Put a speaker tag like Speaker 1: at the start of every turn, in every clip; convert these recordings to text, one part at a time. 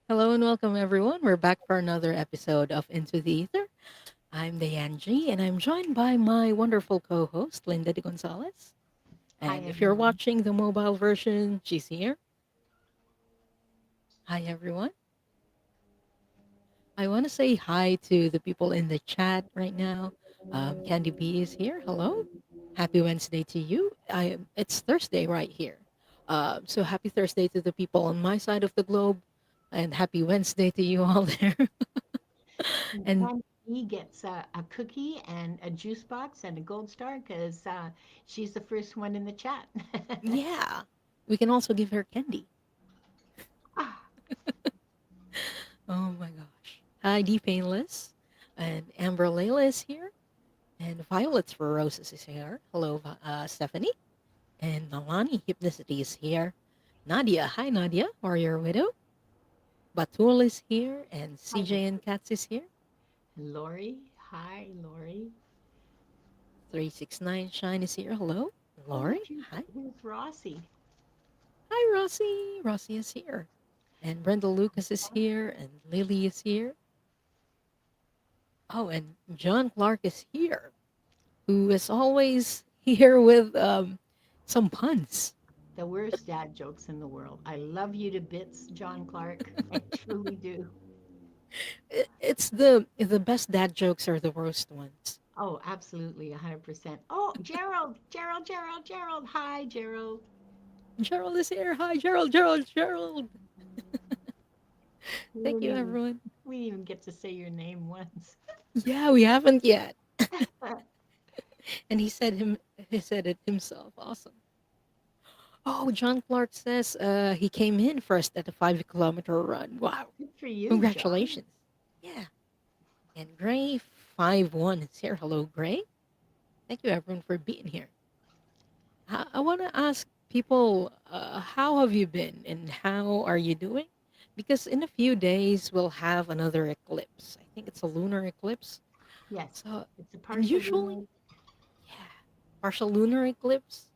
Speaker 1: Hello and welcome, everyone. We're back for another episode of Into the Ether. I'm the Angie, and I'm joined by my wonderful co host, Linda de Gonzalez.
Speaker 2: Hi,
Speaker 1: And if you're
Speaker 2: everyone.
Speaker 1: watching the mobile version, she's here. Hi, everyone. I want to say hi to the people in the chat right now. Candy B is here. Hello. Happy Wednesday to you. It's Thursday right here. So happy Thursday to the people on my side of the globe, and happy Wednesday to you all there.
Speaker 2: And
Speaker 1: And
Speaker 2: Candy gets a cookie and a juice box and a gold star because she's the first one in the chat.
Speaker 1: yeah, we can also give her candy.
Speaker 2: Ah,
Speaker 1: Oh my gosh. Heidi Painless and Amber Layla is here. And Violet's for Roses is here. Hello, Stephanie. And Nalani Hypnicity is here. Nadia. Hi, Nadia. Warrior Widow. Batul is here. And
Speaker 2: hi,
Speaker 1: CJ and Katz is here.
Speaker 2: Lori. Hi, Lori.
Speaker 1: 369 Shine is here. Hello.
Speaker 2: Oh, look,
Speaker 1: Lori. Hi.
Speaker 2: here's Rossi.
Speaker 1: Hi, Rossi. Rossi is here. And Brenda Lucas is here. And Lily is here. Oh, and John Clark is here, who is always here with some puns.
Speaker 2: The worst dad jokes in the world. I love you to bits, John Clark. I truly do.
Speaker 1: It's the best dad jokes are the worst ones.
Speaker 2: Oh, absolutely, 100%. Oh, Gerald, Gerald, Gerald, Gerald. Hi, Gerald.
Speaker 1: Gerald is here. Hi, Gerald, Gerald, Gerald.
Speaker 2: We
Speaker 1: Thank
Speaker 2: didn't
Speaker 1: you,
Speaker 2: even
Speaker 1: everyone.
Speaker 2: we didn't even get to say your name once.
Speaker 1: Yeah, we haven't yet. And he said it himself. Awesome. Oh, John Clark says he came in first at a 5 kilometer run. Wow.
Speaker 2: Good for you, John.
Speaker 1: Congratulations. Yeah. And Gray 51 is here. Hello, Gray. Thank you, everyone, for being here. I want to ask people, how have you been and how are you doing? Because in a few days, we'll have another eclipse. I think it's a lunar eclipse.
Speaker 2: Yes,
Speaker 1: So,
Speaker 2: it's a
Speaker 1: and
Speaker 2: partial
Speaker 1: usually,
Speaker 2: lunar.
Speaker 1: yeah, partial lunar eclipse.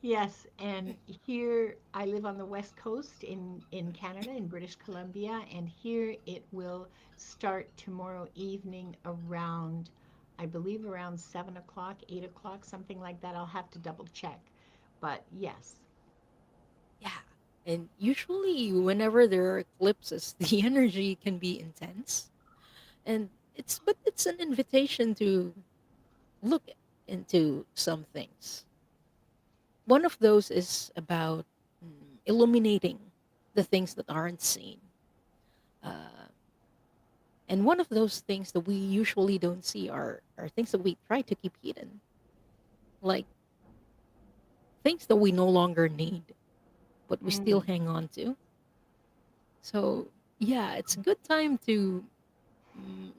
Speaker 2: Yes, and here I live on the west coast in Canada, in British Columbia, and here it will start tomorrow evening around, I believe around 7 o'clock, 8 o'clock, something like that. I'll have to double check, but yes,
Speaker 1: Yeah. And usually, whenever there are eclipses, the energy can be intense. And it's an invitation to look into some things. One of those is about illuminating the things that aren't seen. Uh, and one of those things that we usually don't see are things that we try to keep hidden, like things that we no longer need, but we still
Speaker 2: mm,
Speaker 1: hang on to. So, yeah, it's a good time to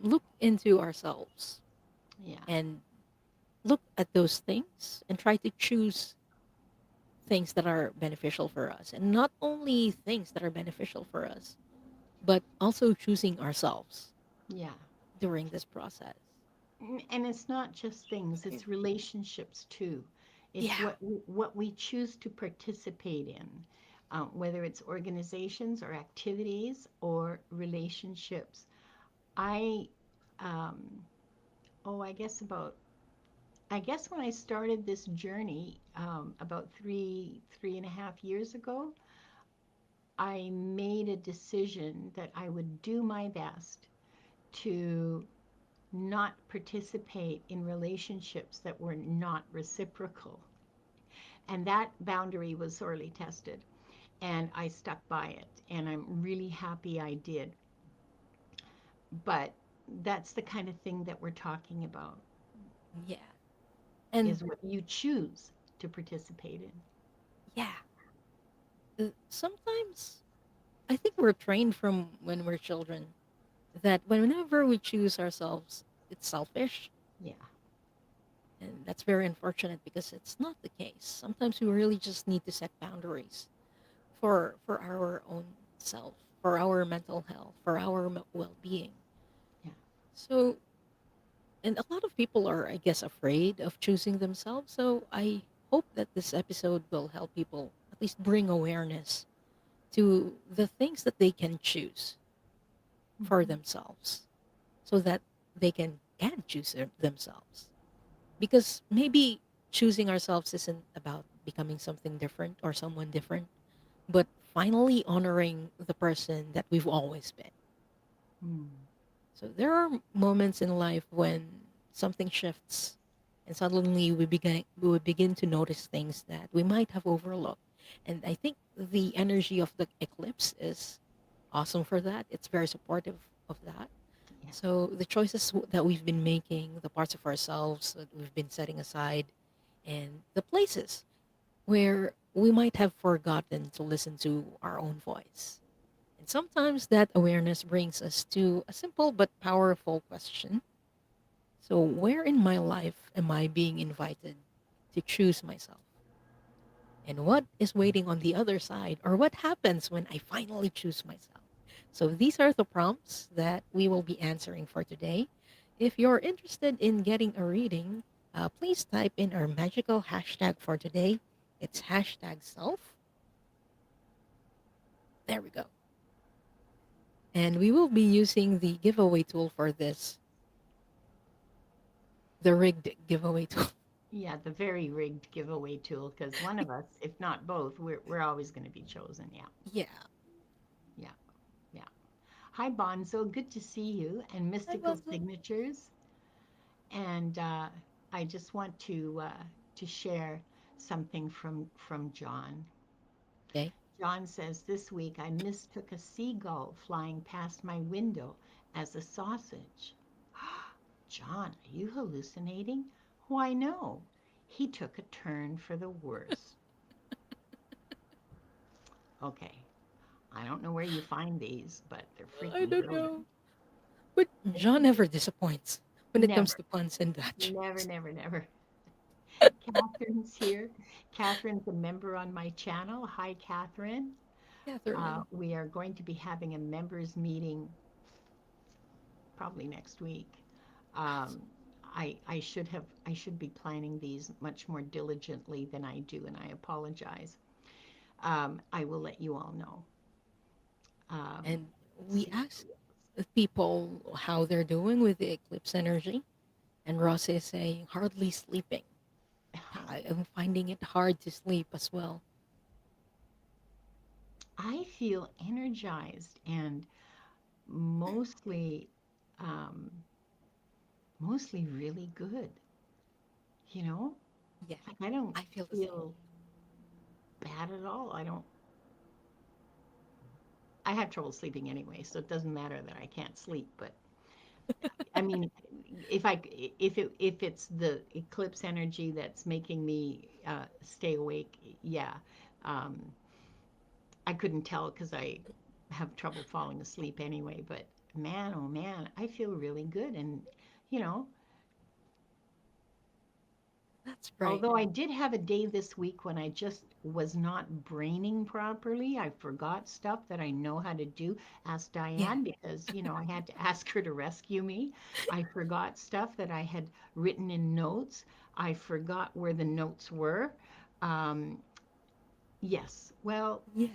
Speaker 1: look into ourselves
Speaker 2: yeah,
Speaker 1: and look at those things and try to choose things that are beneficial for us. And not only things that are beneficial for us, but also choosing ourselves
Speaker 2: yeah.
Speaker 1: during this process.
Speaker 2: And it's not just things, it's relationships too. It's
Speaker 1: Yeah.
Speaker 2: what we choose to participate in, whether it's organizations or activities or relationships. I, um, oh, I guess when I started this journey about three and a half years ago, I made a decision that I would do my best to not participate in relationships that were not reciprocal. And that boundary was sorely tested. And I stuck by it. And I'm really happy I did. But that's the kind of thing that we're talking about
Speaker 1: Yeah. And
Speaker 2: is what you choose to participate in.
Speaker 1: yeah, sometimes I think we're trained from when we're children that whenever we choose ourselves, it's selfish.
Speaker 2: Yeah.
Speaker 1: And that's very unfortunate because it's not the case. Sometimes we really just need to set boundaries for our own self, for our mental health, for our well-being.
Speaker 2: Yeah.
Speaker 1: So, and a lot of people are, I guess, afraid of choosing themselves. So I hope that this episode will help people at least bring awareness to the things that they can choose for
Speaker 2: Mhm.
Speaker 1: themselves, so that they can choose themselves. Because maybe choosing ourselves isn't about becoming something different or someone different, but finally honoring the person that we've always been.
Speaker 2: Mm.
Speaker 1: So there are moments in life when something shifts, and suddenly we begin to notice things that we might have overlooked. And I think the energy of the eclipse is awesome for that. It's very supportive of that.
Speaker 2: Yeah.
Speaker 1: So the choices that we've been making, the parts of ourselves that we've been setting aside, and the places where we might have forgotten to listen to our own voice. And sometimes that awareness brings us to a simple but powerful question. So, where in my life am I being invited to choose myself? And what is waiting on the other side? Or what happens when I finally choose myself? So, these are the prompts that we will be answering for today. If you're interested in getting a reading, please type in our magical hashtag for today. It's hashtag self. There we go. And we will be using the giveaway tool for this, the rigged giveaway tool.
Speaker 2: Yeah, the very rigged giveaway tool, because one of us, if not both, we're always going to be chosen. Yeah,
Speaker 1: Yeah.
Speaker 2: yeah, yeah. Hi, Bonzo. Good to see you. And
Speaker 1: Hi,
Speaker 2: Mystical
Speaker 1: Bonzo.
Speaker 2: Signatures. And I just want to share something from John.
Speaker 1: Okay.
Speaker 2: John says, this week I mistook a seagull flying past my window as a sausage. John, are you hallucinating? Why, no. He took a turn for the worse. Okay, I don't know where you find these, but they're
Speaker 1: I
Speaker 2: freaking
Speaker 1: don't
Speaker 2: brilliant.
Speaker 1: know. But John never disappoints when it comes
Speaker 2: Never,
Speaker 1: to puns and
Speaker 2: never,
Speaker 1: batches.
Speaker 2: never, never. Catherine's here. Catherine's a member on my channel. Hi, Catherine.
Speaker 1: Catherine.
Speaker 2: We are going to be having a members meeting probably next week. Um, I should be planning these much more diligently than I do, and I apologize. I will let you all know. Um,
Speaker 1: And we
Speaker 2: see.
Speaker 1: asked the people how they're doing with the eclipse energy. And Ross is saying, hardly sleeping. I am finding it hard to sleep as well.
Speaker 2: I feel energized and mostly, um, mostly really good. You know,
Speaker 1: Yeah,
Speaker 2: like I don't
Speaker 1: I feel the same.
Speaker 2: feel bad at all. I don't. I have trouble sleeping anyway, so it doesn't matter that I can't sleep. But I mean, if I if it's the eclipse energy that's making me stay awake, yeah, um, I couldn't tell because I have trouble falling asleep anyway. But man, oh man, I feel really good, and you know,
Speaker 1: That's right.
Speaker 2: although I did have a day this week when I just was not braining properly. I forgot stuff that I know how to do. Ask
Speaker 1: Yeah.
Speaker 2: Diane because, you know, I had to ask her to rescue me. I forgot stuff that I had written in notes. I forgot where the notes were. Um, yes, well,
Speaker 1: Yeah.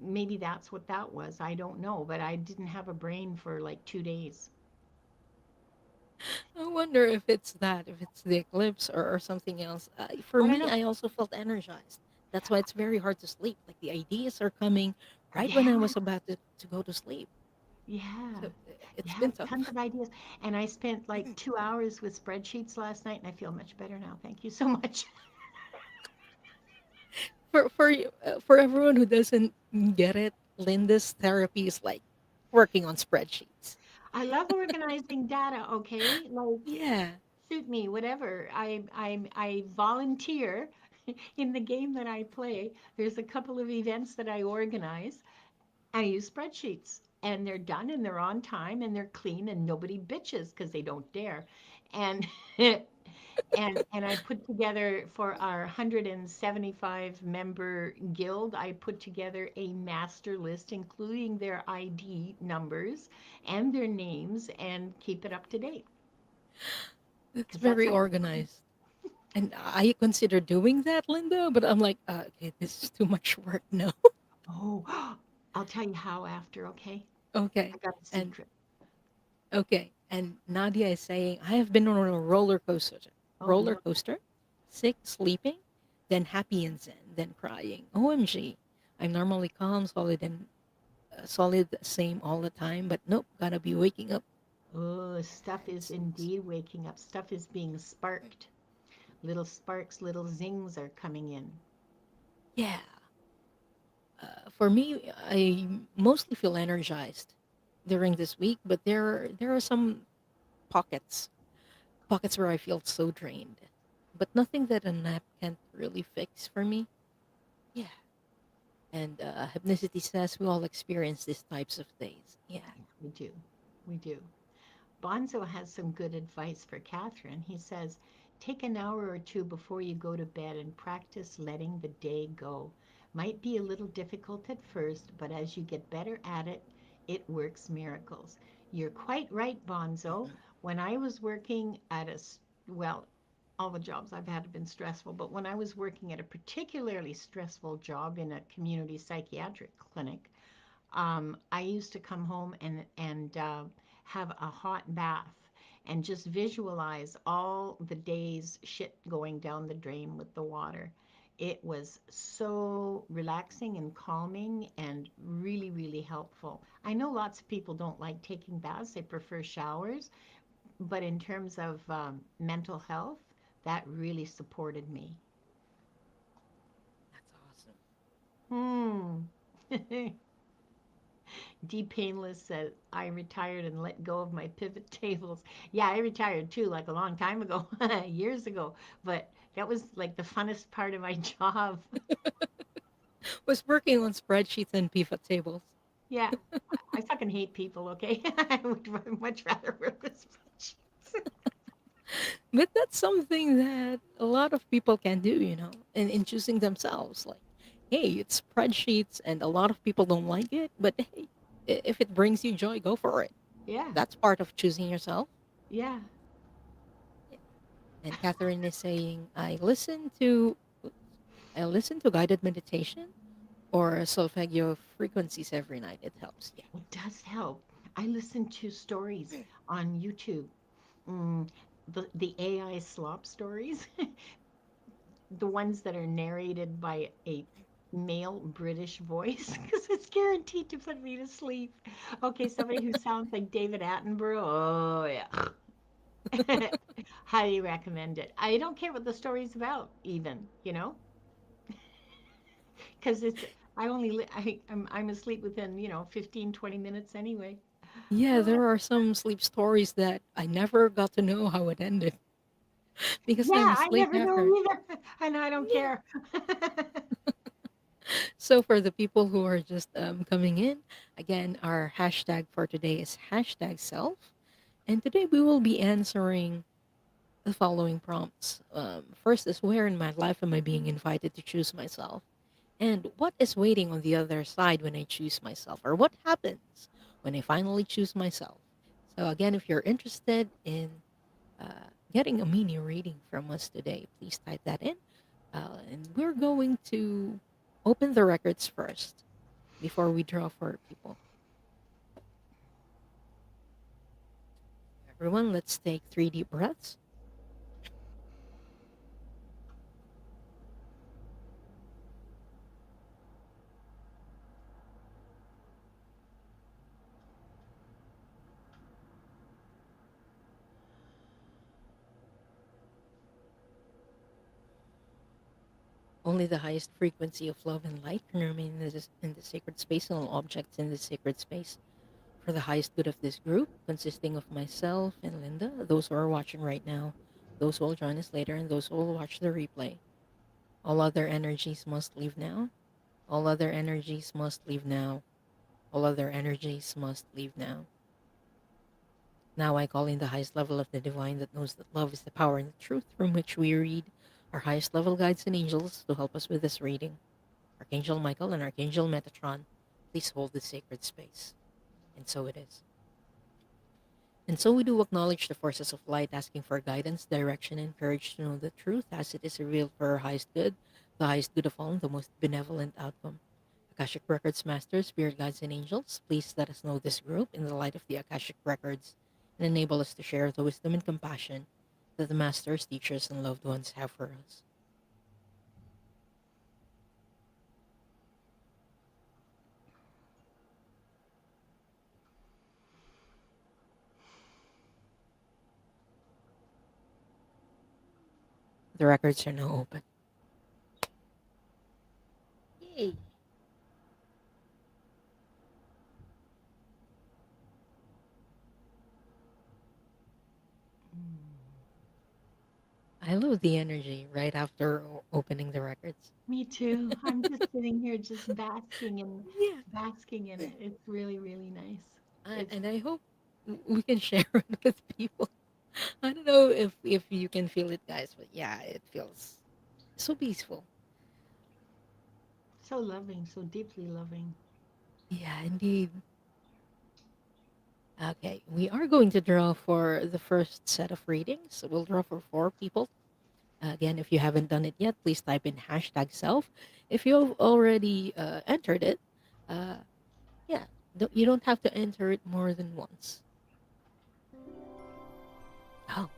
Speaker 2: maybe that's what that was. I don't know, but I didn't have a brain for like 2 days.
Speaker 1: I wonder if it's that, if it's the eclipse or something else. For
Speaker 2: I don't
Speaker 1: me,
Speaker 2: know.
Speaker 1: I also felt energized. That's why it's very hard to sleep. Like the ideas are coming right when
Speaker 2: Yeah,
Speaker 1: I was about to go to sleep.
Speaker 2: yeah.
Speaker 1: So it's
Speaker 2: Yeah,
Speaker 1: been
Speaker 2: tons
Speaker 1: tough.
Speaker 2: of ideas. And I spent like 2 hours with spreadsheets last night, and I feel much better now. Thank you so much.
Speaker 1: For everyone who doesn't get it, Linda's therapy is like working on spreadsheets.
Speaker 2: I love organizing data, okay? Like,
Speaker 1: Yeah.
Speaker 2: shoot me, whatever. I volunteer in the game that I play. There's a couple of events that I organize. I use spreadsheets, and they're done, and they're on time, and they're clean, and nobody bitches because they don't dare. And and I put together for our 175 member guild, I put together a master list, including their ID numbers and their names, and keep it up to date
Speaker 1: It's
Speaker 2: because that's
Speaker 1: very
Speaker 2: how I learn.
Speaker 1: organized. And I consider doing that, Linda, but I'm like, okay, this is too much work. No.
Speaker 2: Oh, I'll tell you how after, okay?
Speaker 1: Okay.
Speaker 2: I got a
Speaker 1: And
Speaker 2: secret.
Speaker 1: okay. And Nadia is saying, I have been on a
Speaker 2: Oh,
Speaker 1: roller
Speaker 2: Lord.
Speaker 1: coaster, sick, sleeping, then happy and zen, then crying. OMG. I'm normally calm, solid, same all the time, but nope, gotta be waking up.
Speaker 2: Oh, stuff is
Speaker 1: It's-
Speaker 2: indeed waking up. Stuff is being sparked. Little sparks, little zings are coming in.
Speaker 1: yeah. For me, I mostly feel energized during this week, but there are some pockets pockets where I feel so drained, but nothing that a nap can't really fix for me. Yeah, and hypnicity says we all experience these types of days. Yeah.
Speaker 2: We do. We do. Bonzo has some good advice for Catherine. He says, take an hour or two before you go to bed and practice letting the day go. Might be a little difficult at first, but as you get better at it, it works miracles. You're quite right, Bonzo.
Speaker 1: Mhm.
Speaker 2: When I was working at well, all the jobs I've had have been stressful, but when I was working at a particularly stressful job in a community psychiatric clinic, I used to come home and have a hot bath and just visualize all the day's shit going down the drain with the water. It was so relaxing and calming and really, really helpful. I know lots of people don't like taking baths, they prefer showers, but in terms of mental health, that really supported me.
Speaker 1: That's awesome.
Speaker 2: Hmm. D Painless says, I retired and let go of my pivot tables. Yeah, I retired too, like a long time ago, years ago. But that was like the funnest part of my job.
Speaker 1: Was working on spreadsheets and pivot tables.
Speaker 2: Yeah, I fucking hate people, okay? I would much rather work with spreadsheets.
Speaker 1: But that's something that a lot of people can do, in choosing themselves. Like, hey, it's spreadsheets, and a lot of people don't like it, but hey, if it brings you joy, go for it.
Speaker 2: Yeah,
Speaker 1: That's part of choosing yourself.
Speaker 2: yeah.
Speaker 1: Yeah. And Catherine is saying, I listen to guided meditation or solfeggio frequencies every night. It helps. Yeah.
Speaker 2: It does help. I listen to stories on YouTube. Mm, the AI slop stories. The ones that are narrated by a male British voice because it's guaranteed to put me to sleep. Okay, somebody who sounds like David Attenborough. Oh, yeah. Highly recommend it. I don't care what the story's about, even, because I only, I'm asleep within, 15, 20 minutes anyway.
Speaker 1: Yeah,
Speaker 2: Oh,
Speaker 1: there are some sleep stories that I never got to know how it ended because I'm
Speaker 2: yeah, I
Speaker 1: asleep
Speaker 2: never know
Speaker 1: after.
Speaker 2: either. And I don't
Speaker 1: Yeah.
Speaker 2: care.
Speaker 1: So for the people who are just coming in, again, our hashtag for today is hashtag self. And today we will be answering the following prompts. First is, where in my life am I being invited to choose myself? And what is waiting on the other side when I choose myself? Or what happens when I finally choose myself? So again, if you're interested in getting a mini reading from us today, please type that in. And we're going to open the records first before we draw for people. Everyone, let's take 3 deep breaths. Only the highest frequency of love and light can remain in the sacred space, and all objects in the sacred space for the highest good of this group, consisting of myself and Linda, those who are watching right now, those who will join us later, and those who will watch the replay. All other energies must leave now. All other energies must leave now. All other energies must leave now. Now I call in the highest level of the divine that knows that love is the power and the truth from which we read, our highest level guides and angels to help us with this reading. Archangel Michael and Archangel Metatron, please hold the sacred space. And so it is. And so we do acknowledge the forces of light, asking for guidance, direction, and courage to know the truth as it is revealed for our highest good, the highest good of all, and the most benevolent outcome. Akashic Records Masters, Spirit Guides, and Angels, please let us know this group in the light of the Akashic Records and enable us to share the wisdom and compassion that the Masters, teachers, and loved ones have for us. The records are now open. Yay! I love the energy right after opening the records.
Speaker 2: Me too. I'm just sitting here just
Speaker 1: Yeah,
Speaker 2: basking in it. It's really, really nice. It's
Speaker 1: and I hope we can share it with people. I don't know if you can feel it, guys, but yeah, it feels so peaceful.
Speaker 2: so loving, so deeply loving.
Speaker 1: Yeah, indeed. Okay, we are going to draw for the first set of readings. So we'll draw for four people. Again, if you haven't done it yet, please type in hashtag self. If you've already entered it, uh, yeah, you don't have to enter it more than once. Oh,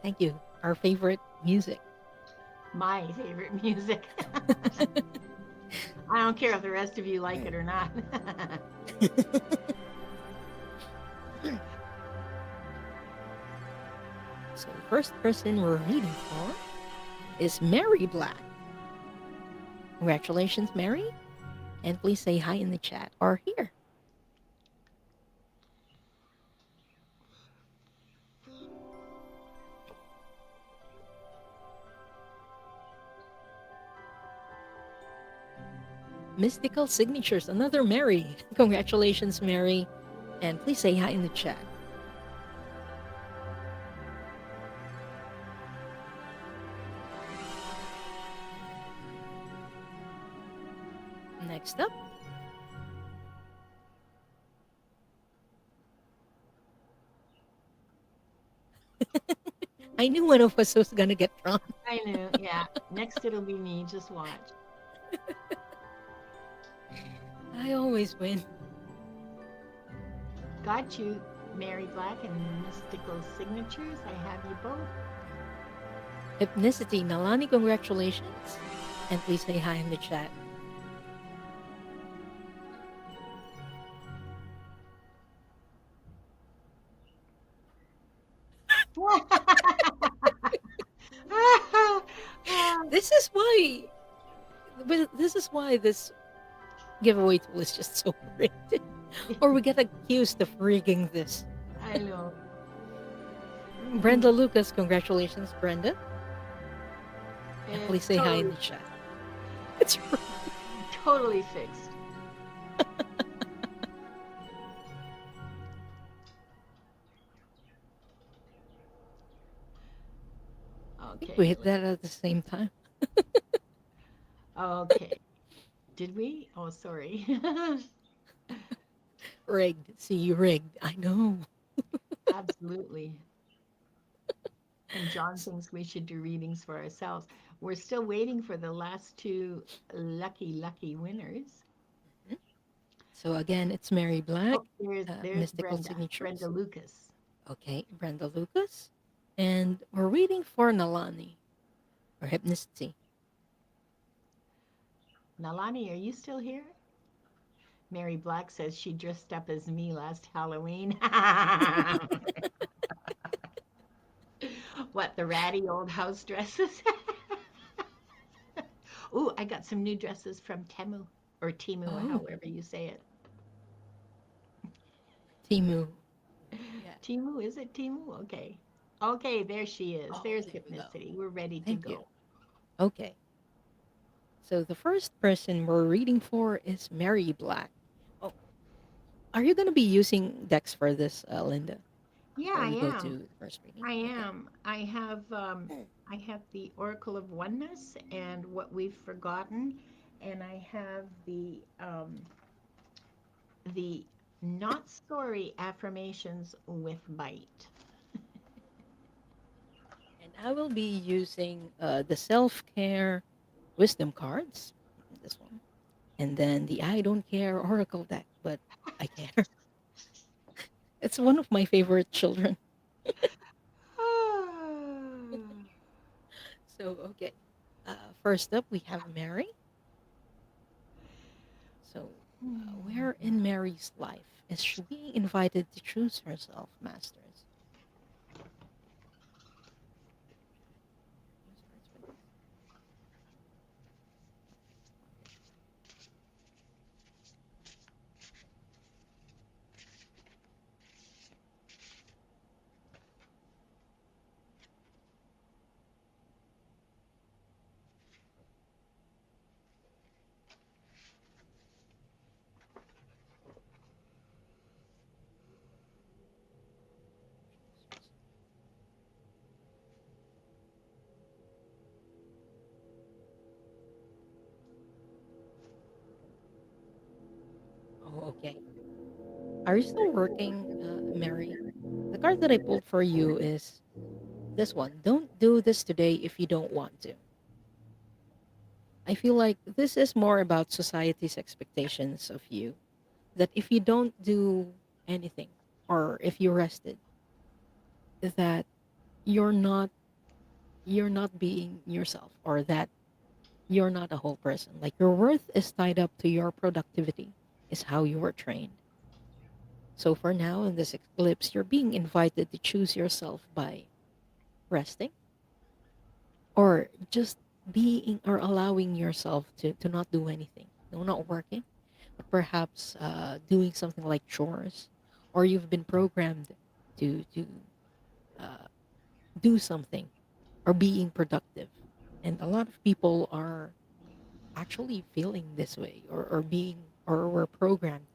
Speaker 1: thank you. Our favorite music.
Speaker 2: My favorite music. I don't care if the rest of you like it or not.
Speaker 1: So the first person we're reading for is Mary Black. Congratulations, Mary. And please say hi in the chat or here. Mystical Signatures, another Mary. Congratulations, Mary. And please say hi in the chat. Next up, I knew one of us was going to get drawn.
Speaker 2: I know, yeah. Next it'll be me. Just watch.
Speaker 1: I always win.
Speaker 2: Got you, Mary Black and Mystical Signatures. I have you both.
Speaker 1: Hypnicity, Nalani, congratulations. And please say hi in the chat. This is why, this is why this giveaway tool is just so rigged. Or we get accused of rigging this.
Speaker 2: I know.
Speaker 1: Brenda Lucas, congratulations, Brenda. And please
Speaker 2: It's
Speaker 1: say hi in the chat. It's
Speaker 2: totally fixed.
Speaker 1: I think we
Speaker 2: Okay.
Speaker 1: hit that at the same time.
Speaker 2: Okay. Did we? Oh, sorry.
Speaker 1: Rigged. See, you rigged. I know.
Speaker 2: Absolutely. And John thinks we should do readings for ourselves. We're still waiting for the last two lucky winners.
Speaker 1: Mhm. So again, it's Mary Black,
Speaker 2: Oh, there's
Speaker 1: Mystical
Speaker 2: Brenda. Brenda
Speaker 1: Signatures.
Speaker 2: Lucas.
Speaker 1: Okay, Brenda Lucas. And we're reading for Nalani, or Hypnicity.
Speaker 2: Nalani, are you still here? Mary Black says she dressed up as me last Halloween. What, the ratty old house dresses? Ooh, I got some new dresses from Temu or Timu,
Speaker 1: Oh,
Speaker 2: however you say it.
Speaker 1: Timu. Yeah.
Speaker 2: Timu, is it Timu? Okay. Okay, there she is.
Speaker 1: Oh,
Speaker 2: There's
Speaker 1: there we go.
Speaker 2: Hypnicity. We're ready to
Speaker 1: Thank you.
Speaker 2: go.
Speaker 1: Okay. So the first person we're reading for is Mary Black. Oh, are you going to be using Dex for this, Linda?
Speaker 2: Yeah,
Speaker 1: Before
Speaker 2: I
Speaker 1: we go
Speaker 2: am.
Speaker 1: to the first reading?
Speaker 2: I
Speaker 1: Okay.
Speaker 2: am. I have the Oracle of Oneness and What We've Forgotten, and I have the Not Sorry affirmations with bite.
Speaker 1: And I will be using the self care wisdom cards. This one. And then the I don't care Oracle deck, but I care. It's one of my favorite children. So, okay. First up, we have Mary. So, where in Mary's life is she being invited to choose herself, Masters? Who starts with this? Okay. Choose yourself. Oh, okay. Are you still working, Mary? The card that I pulled for you is this one. Don't do this today if you don't want to. I feel like this is more about society's expectations of you. That if you don't do anything, or if you rested, that you're not you're not being yourself, or that you're not a whole person. Like your worth is tied up to your productivity, is how you were trained. So for now, in this eclipse, you're being invited to choose yourself by resting, or just being or allowing yourself to not do anything. No, not working, but perhaps doing something like chores, or you've been programmed to uh, do something or being productive. And a lot of people are actually feeling this way, or being or were programmed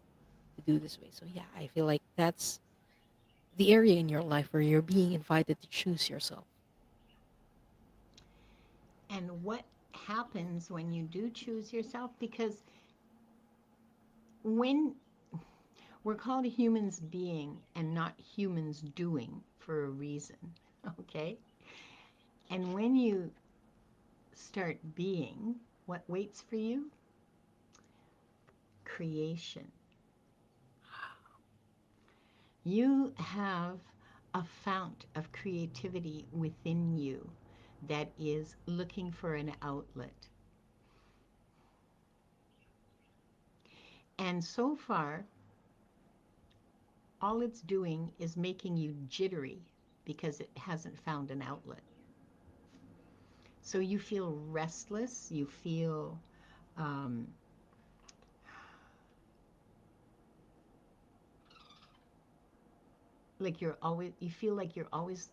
Speaker 1: to do this way. So yeah, I feel like that's the area in your life where you're being invited to choose yourself.
Speaker 2: And what happens when you do choose yourself? Because when we're called humans being and not humans doing for a reason, okay? And when you start being, what waits for you? Creation. You have a fount of creativity within you that is looking for an outlet. And so far, all it's doing is making you jittery because it hasn't found an outlet. So you feel restless, you feel um, like you feel like you're always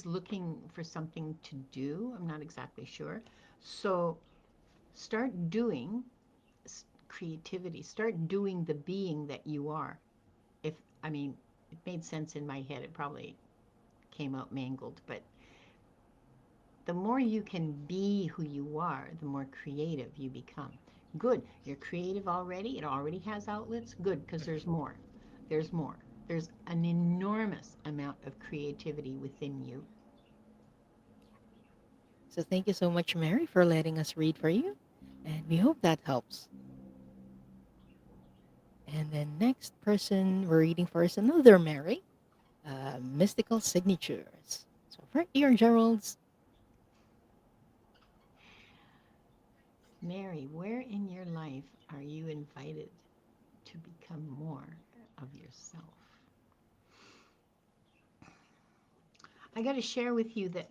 Speaker 2: looking for something to do. I'm not exactly sure. So start doing creativity, start doing the being that you are. If, I mean, it made sense in my head, it probably came out mangled, but the more you can be who you are, the more creative you become. Good. You're creative already. It already has outlets. Good, because there's more. There's more. There's an enormous amount of creativity within you.
Speaker 1: So thank you so much, Mary, for letting us read for you. And we hope that helps. And the next person we're reading for is another Mary, mystical signatures. So for your Gerald's,
Speaker 2: Mary, where in your life are you invited to become more of yourself? I got to share with you that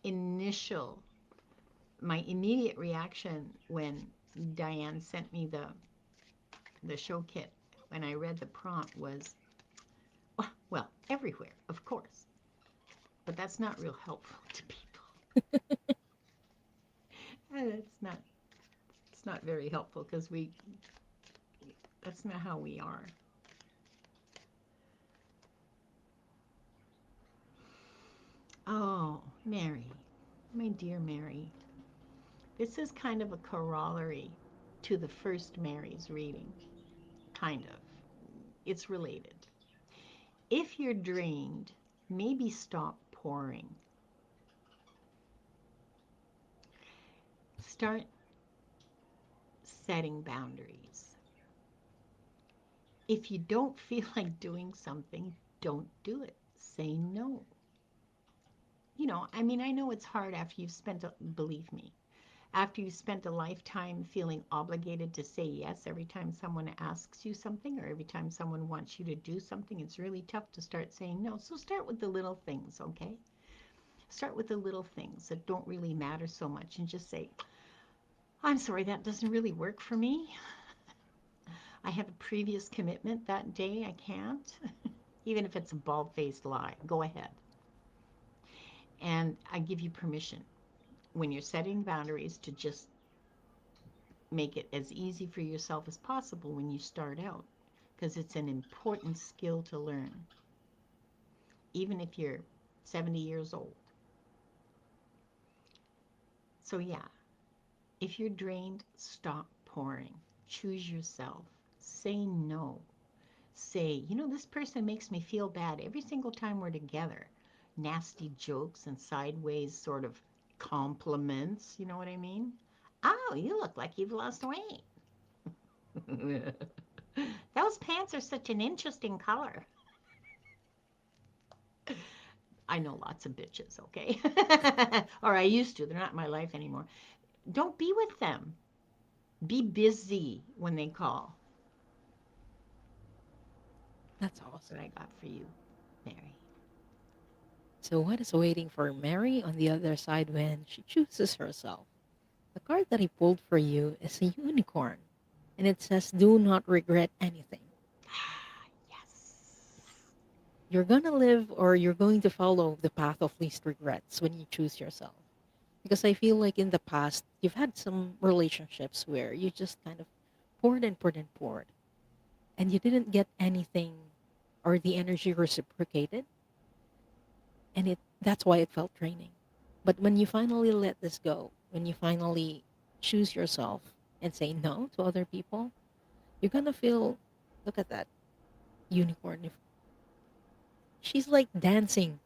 Speaker 2: initial my immediate reaction when Diane sent me the show kit when I read the prompt was, well, everywhere, of course, but that's not real helpful to people. It's not it's not very helpful because we that's not how we are. Oh, Mary, my dear Mary, this is kind of a corollary to the first Mary's reading, kind of. It's related. If you're drained, maybe stop pouring. Start. setting boundaries. If you don't feel like doing something, don't do it. Say no. I mean, I know it's hard after you've spent, believe me, after you've spent a lifetime feeling obligated to say yes every time someone asks you something or every time someone wants you to do something, it's really tough to start saying no. So start with the little things, okay? Start with the little things that don't really matter so much and just say, I'm sorry, that doesn't really work for me. I have a previous commitment that day. I can't. Even if it's a bald faced lie, go ahead. And I give you permission when you're setting boundaries to just make it as easy for yourself as possible when you start out, because it's an important skill to learn, even if you're 70 years old. So, yeah, if you're drained, stop pouring. Choose yourself. Say no. Say, this person makes me feel bad every single time we're together. Nasty jokes and sideways sort of compliments, you know what I mean? Oh, you look like you've lost weight. Those pants are such an interesting color. I know lots of bitches, okay? Or I used to. They're not in my life anymore. Don't be with them. Be busy when they call.
Speaker 1: That's
Speaker 2: That's what
Speaker 1: awesome.
Speaker 2: I got for you, Mary.
Speaker 1: So, what is waiting for Mary on the other side when she chooses herself? The card that I pulled for you is a unicorn, and it says, "Do not regret anything."
Speaker 2: Ah, yes.
Speaker 1: You're gonna live or you're going to follow the path of least regrets when you choose yourself. Because I feel like in the past, you've had some relationships where you just kind of poured and poured and poured, and you didn't get anything or the energy reciprocated, and that's why it felt draining. But when you finally let this go, when you finally choose yourself and say no to other people, you're gonna feel, look at that unicorn. If she's like dancing,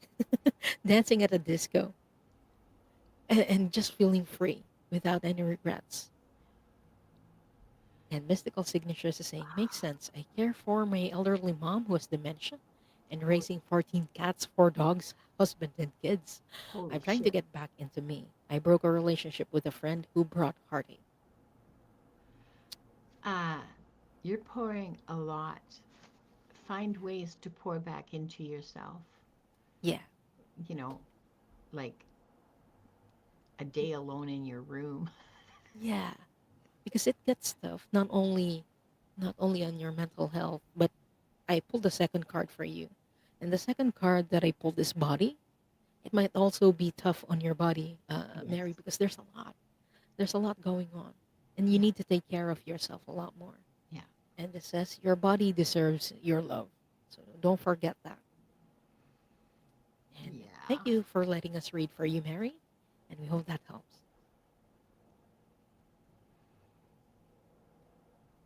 Speaker 1: dancing at a disco, and just feeling free without any regrets. And mystical signatures is saying, makes sense. I care for my elderly mom who has dementia and
Speaker 2: Holy,
Speaker 1: raising 14 cats, 4 dogs, husband, and kids.
Speaker 2: holy
Speaker 1: I'm trying to
Speaker 2: shit.
Speaker 1: get back into me. I broke a relationship with a friend who brought heartache.
Speaker 2: Uh, you're pouring a lot. Find ways to pour back into yourself.
Speaker 1: Yeah.
Speaker 2: You know, like a day alone in your room.
Speaker 1: Yeah. Because it gets tough, not only on your mental health, but I pulled the second card for you. And the second card that I pulled is body. It might also be tough on your body,
Speaker 2: Yes.
Speaker 1: Mary, because there's a lot. There's a lot going on. And you
Speaker 2: Yeah.
Speaker 1: need to take care of yourself a lot more.
Speaker 2: Yeah.
Speaker 1: And it says your body deserves your love. So don't forget that. And thank
Speaker 2: Yeah.
Speaker 1: you for letting us read for you, Mary. And we hope that helps.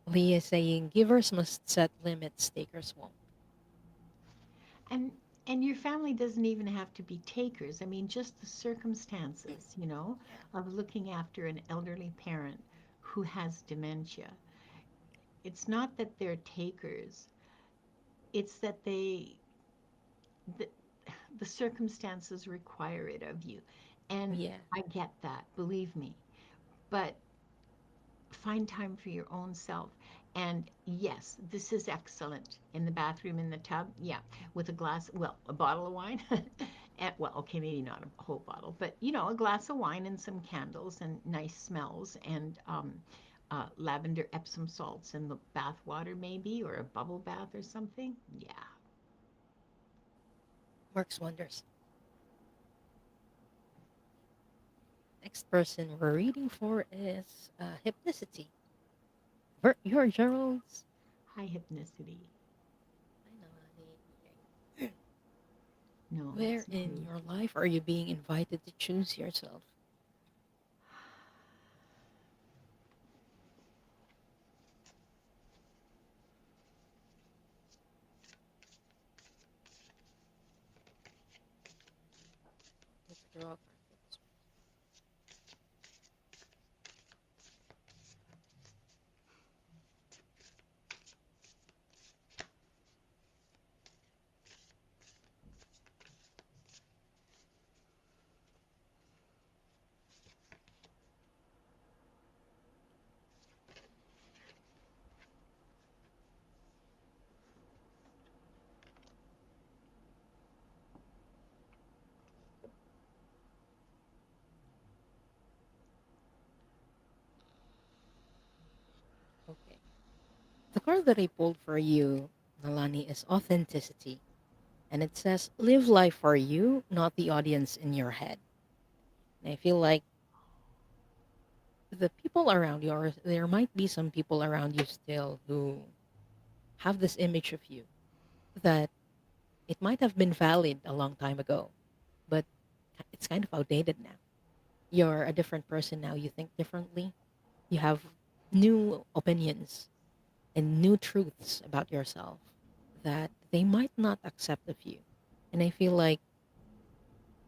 Speaker 1: Lee is saying givers must set limits, takers won't.
Speaker 2: And and your family doesn't even have to be takers. I mean, just the
Speaker 1: Mm,
Speaker 2: circumstances,
Speaker 1: yeah.
Speaker 2: of looking after an elderly parent who has dementia. It's not that they're takers. It's that the, the circumstances require it of you. And
Speaker 1: Yeah.
Speaker 2: I get that, believe me. But find time for your own self. And yes, this is excellent. In the bathroom, in the tub, yeah, with a glass, well, a bottle of wine. And, well, okay, maybe not a whole bottle, but a glass of wine and some candles and nice smells and lavender Epsom salts in the bath water, maybe, or a bubble bath or something. Yeah.
Speaker 1: Works wonders. Next person we're reading for is Hypnicity. Your Gerald's.
Speaker 2: High hypnicity.
Speaker 1: I know, honey.
Speaker 2: No,
Speaker 1: Where
Speaker 2: it's
Speaker 1: in
Speaker 2: me.
Speaker 1: your life are you being invited to choose yourself? Let's draw a card for this Okay. The card that I pulled for you, Nalani, is authenticity. And it says, live life for you, not the audience in your head. And I feel like the people around you, or there might be some people around you still who have this image of you that it might have been valid a long time ago, but it's kind of outdated now. You're a different person now. You think differently. You have new opinions and new truths about yourself that they might not accept of you. And I feel like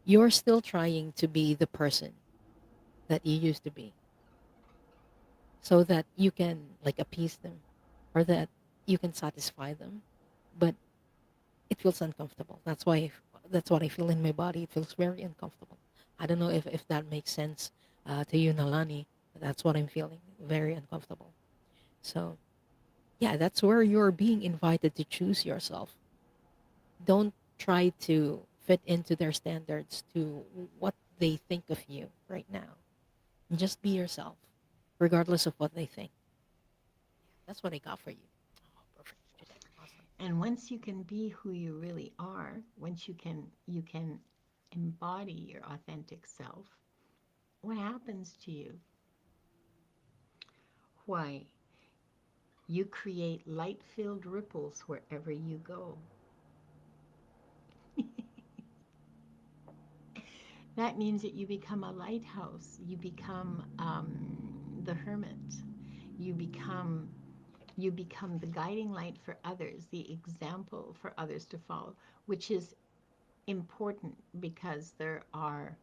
Speaker 1: you're still trying to be the person that you used to be so that you can like appease them or that you can satisfy them. But it feels uncomfortable. That's what I feel in my body. It feels very uncomfortable. I don't know if that makes sense to you, Nalani. But that's what I'm feeling. Very uncomfortable. So yeah, that's where you're being invited to choose yourself. Don't try to fit into their standards to what they think of you right now. Just be yourself, regardless of what they think. Yeah, that's what I got for you. Oh, perfect today. Awesome.
Speaker 2: And once you can be who you really are, once you can embody your authentic self, what happens to you? Why? You create light-filled ripples wherever you go. That means that you become a lighthouse. You become the hermit. You become you become the guiding light for others, the example for others to follow, which is important because there are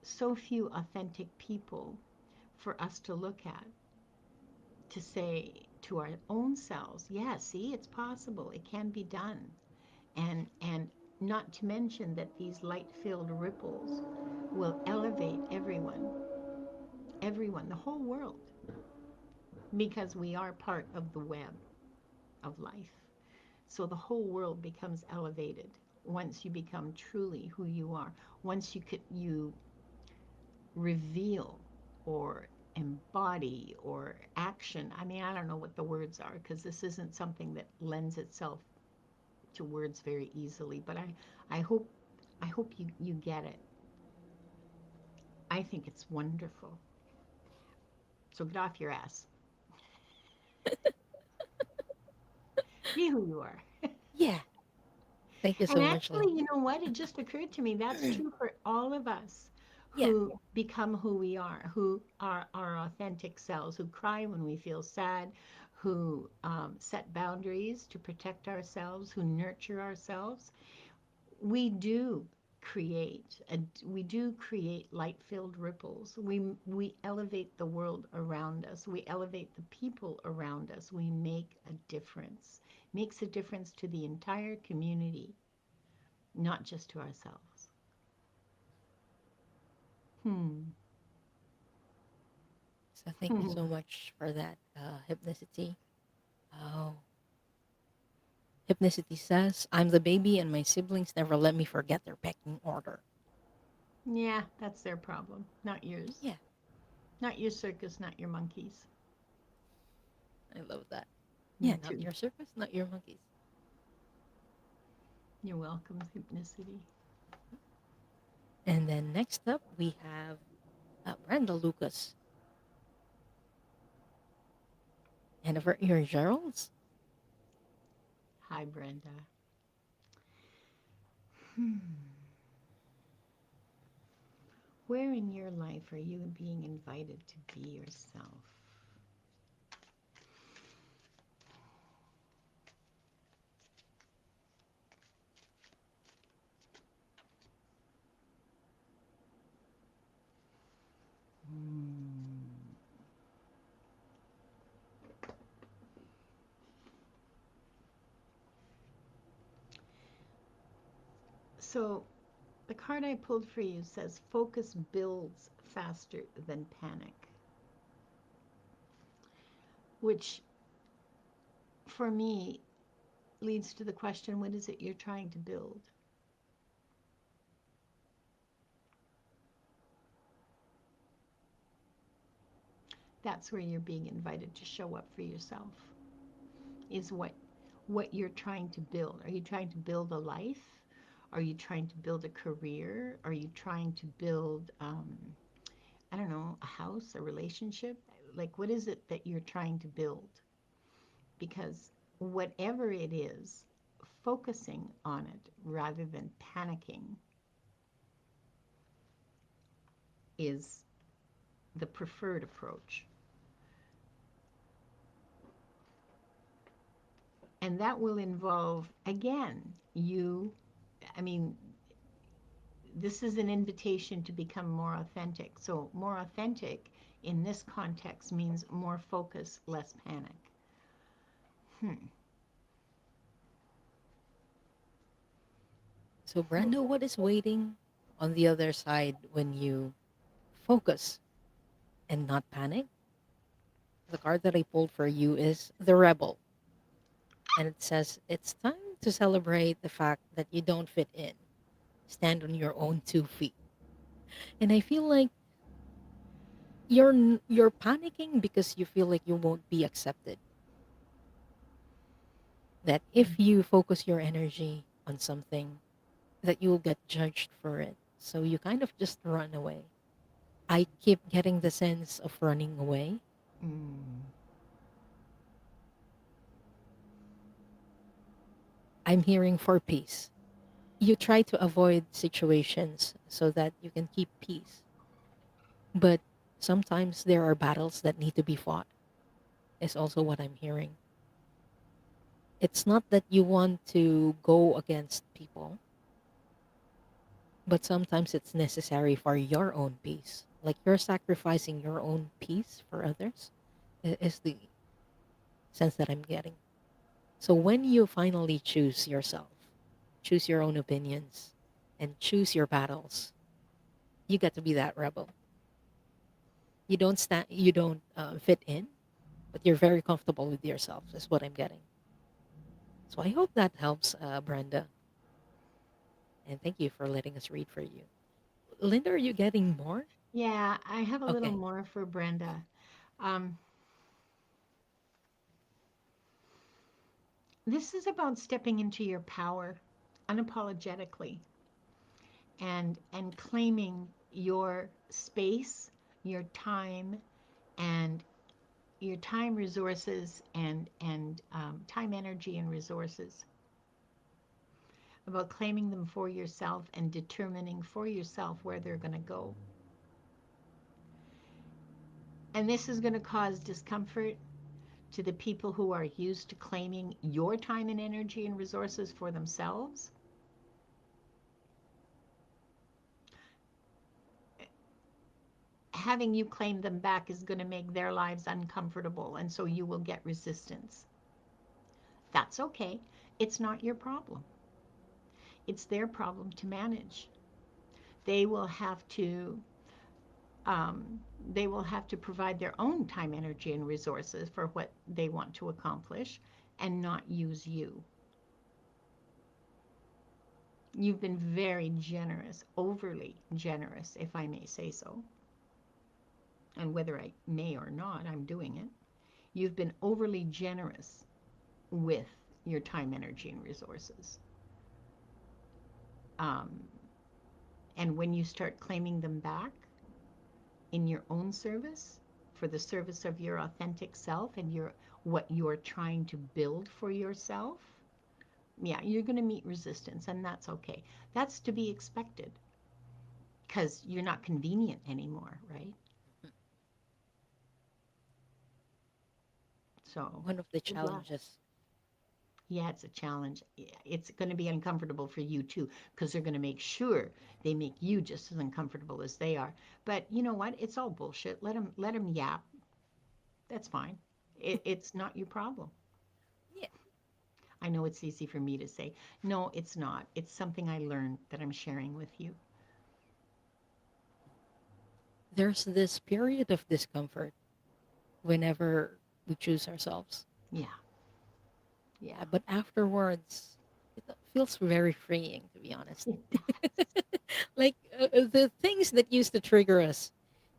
Speaker 2: so few authentic people for us to look at to say to our own selves, yeah, see, it's possible, it can be done. And not to mention that these light filled ripples will elevate everyone, the whole world, because we are part of the web of life. So the whole world becomes elevated once you become truly who you are. Once you reveal or embody or action. I mean, I don't know what the words are because this isn't something that lends itself to words very easily, but I hope you get it. I think it's wonderful. So get off your ass. Be who you are.
Speaker 1: Yeah. Thank you
Speaker 2: And
Speaker 1: so much,
Speaker 2: actually,
Speaker 1: Lynn.
Speaker 2: you know what? It just occurred to me that's true for all of us
Speaker 1: Yeah.
Speaker 2: who become who we are, who are our authentic selves, who cry when we feel sad, who set boundaries to protect ourselves, who nurture ourselves. We do we do create light-filled ripples. We elevate the world around us. We elevate the people around us. We make a difference. Makes a difference to the entire community, not just to ourselves. Hmm.
Speaker 1: So thank you so much for that hypnicity. Oh, hypnicity says, I'm the baby and my siblings never let me forget their pecking order.
Speaker 2: Yeah, that's their problem, not yours.
Speaker 1: Yeah,
Speaker 2: Not your circus, not your monkeys.
Speaker 1: I love that.
Speaker 2: Me
Speaker 1: Yeah, not
Speaker 2: too.
Speaker 1: your circus, not your monkeys.
Speaker 2: You're welcome, Synchronicity.
Speaker 1: And then next up, we have Brenda Lucas and of your Gerald's.
Speaker 2: Hi, Brenda. Hmm. Where in your life are you being invited to be yourself? Hmm. So, the card I pulled for you says focus builds faster than panic, which for me leads to the question, what is it you're trying to build? That's where you're being invited to show up for yourself. Is what you're trying to build. Are you trying to build a life? Are you trying to build a career? Are you trying to build, I don't know, a house, a relationship? Like, what is it that you're trying to build? Because whatever it is, focusing on it rather than panicking is the preferred approach. And that will involve, again, you, I mean, this is an invitation to become more authentic. So, more authentic in this context means more focus, less panic. Hmm.
Speaker 1: So, Brando, what is waiting on the other side when you focus and not panic? The card that I pulled for you is the Rebel. And it says it's time to celebrate the fact that you don't fit in. Stand on your own 2 feet. And I feel like you're panicking because you feel like you won't be accepted. That if you focus your energy on something, that you'll get judged for it. So you kind of just run away. I keep getting the sense of running away.
Speaker 2: Mm.
Speaker 1: I'm hearing for peace. You try to avoid situations so that you can keep peace. But sometimes there are battles that need to be fought, is also what I'm hearing. It's not that you want to go against people, but sometimes it's necessary for your own peace. Like you're sacrificing your own peace for others, is the sense that I'm getting. So when you finally choose yourself, choose your own opinions, and choose your battles, you get to be that rebel. You don't stand, you don't fit in, but you're very comfortable with yourself. Is what I'm getting. So I hope that helps, Brenda. And thank you for letting us read for you. Linda, are you getting more?
Speaker 2: Yeah, I have a little
Speaker 1: Okay.
Speaker 2: more for Brenda. Um, this is about stepping into your power unapologetically and claiming your space, your time, and your time resources and time, energy, and resources. About claiming them for yourself and determining for yourself where they're going to go. And this is going to cause discomfort to the people who are used to claiming your time and energy and resources for themselves. Having you claim them back is going to make their lives uncomfortable, and so you will get resistance. That's okay. It's not your problem, it's their problem to manage. They will have to. They will have to provide their own time, energy, and resources for what they want to accomplish and not use you. You've been very generous, overly generous, if I may say so. And whether I may or not, I'm doing it. You've been overly generous with your time, energy, and resources. Um, and when you start claiming them back in your own service, for the service of your authentic self and your what you're trying to build for yourself, yeah, you're going to meet resistance, and that's okay. That's to be expected because you're not convenient anymore, right?
Speaker 1: Mhm.
Speaker 2: So
Speaker 1: One of the
Speaker 2: good luck.
Speaker 1: challenges.
Speaker 2: Yeah, it's a challenge. It's going to be uncomfortable for you too, because they're going to make sure they make you just as uncomfortable as they are. But you know what? It's all bullshit. Let them yap. That's fine. It's not your problem.
Speaker 1: Yeah.
Speaker 2: I know it's easy for me to say. No, it's not. It's something I learned that I'm sharing with you.
Speaker 1: There's this period of discomfort whenever we choose ourselves.
Speaker 2: Yeah, yeah.
Speaker 1: But afterwards, it feels very freeing, to be honest.
Speaker 2: It does.
Speaker 1: Like the things that used to trigger us,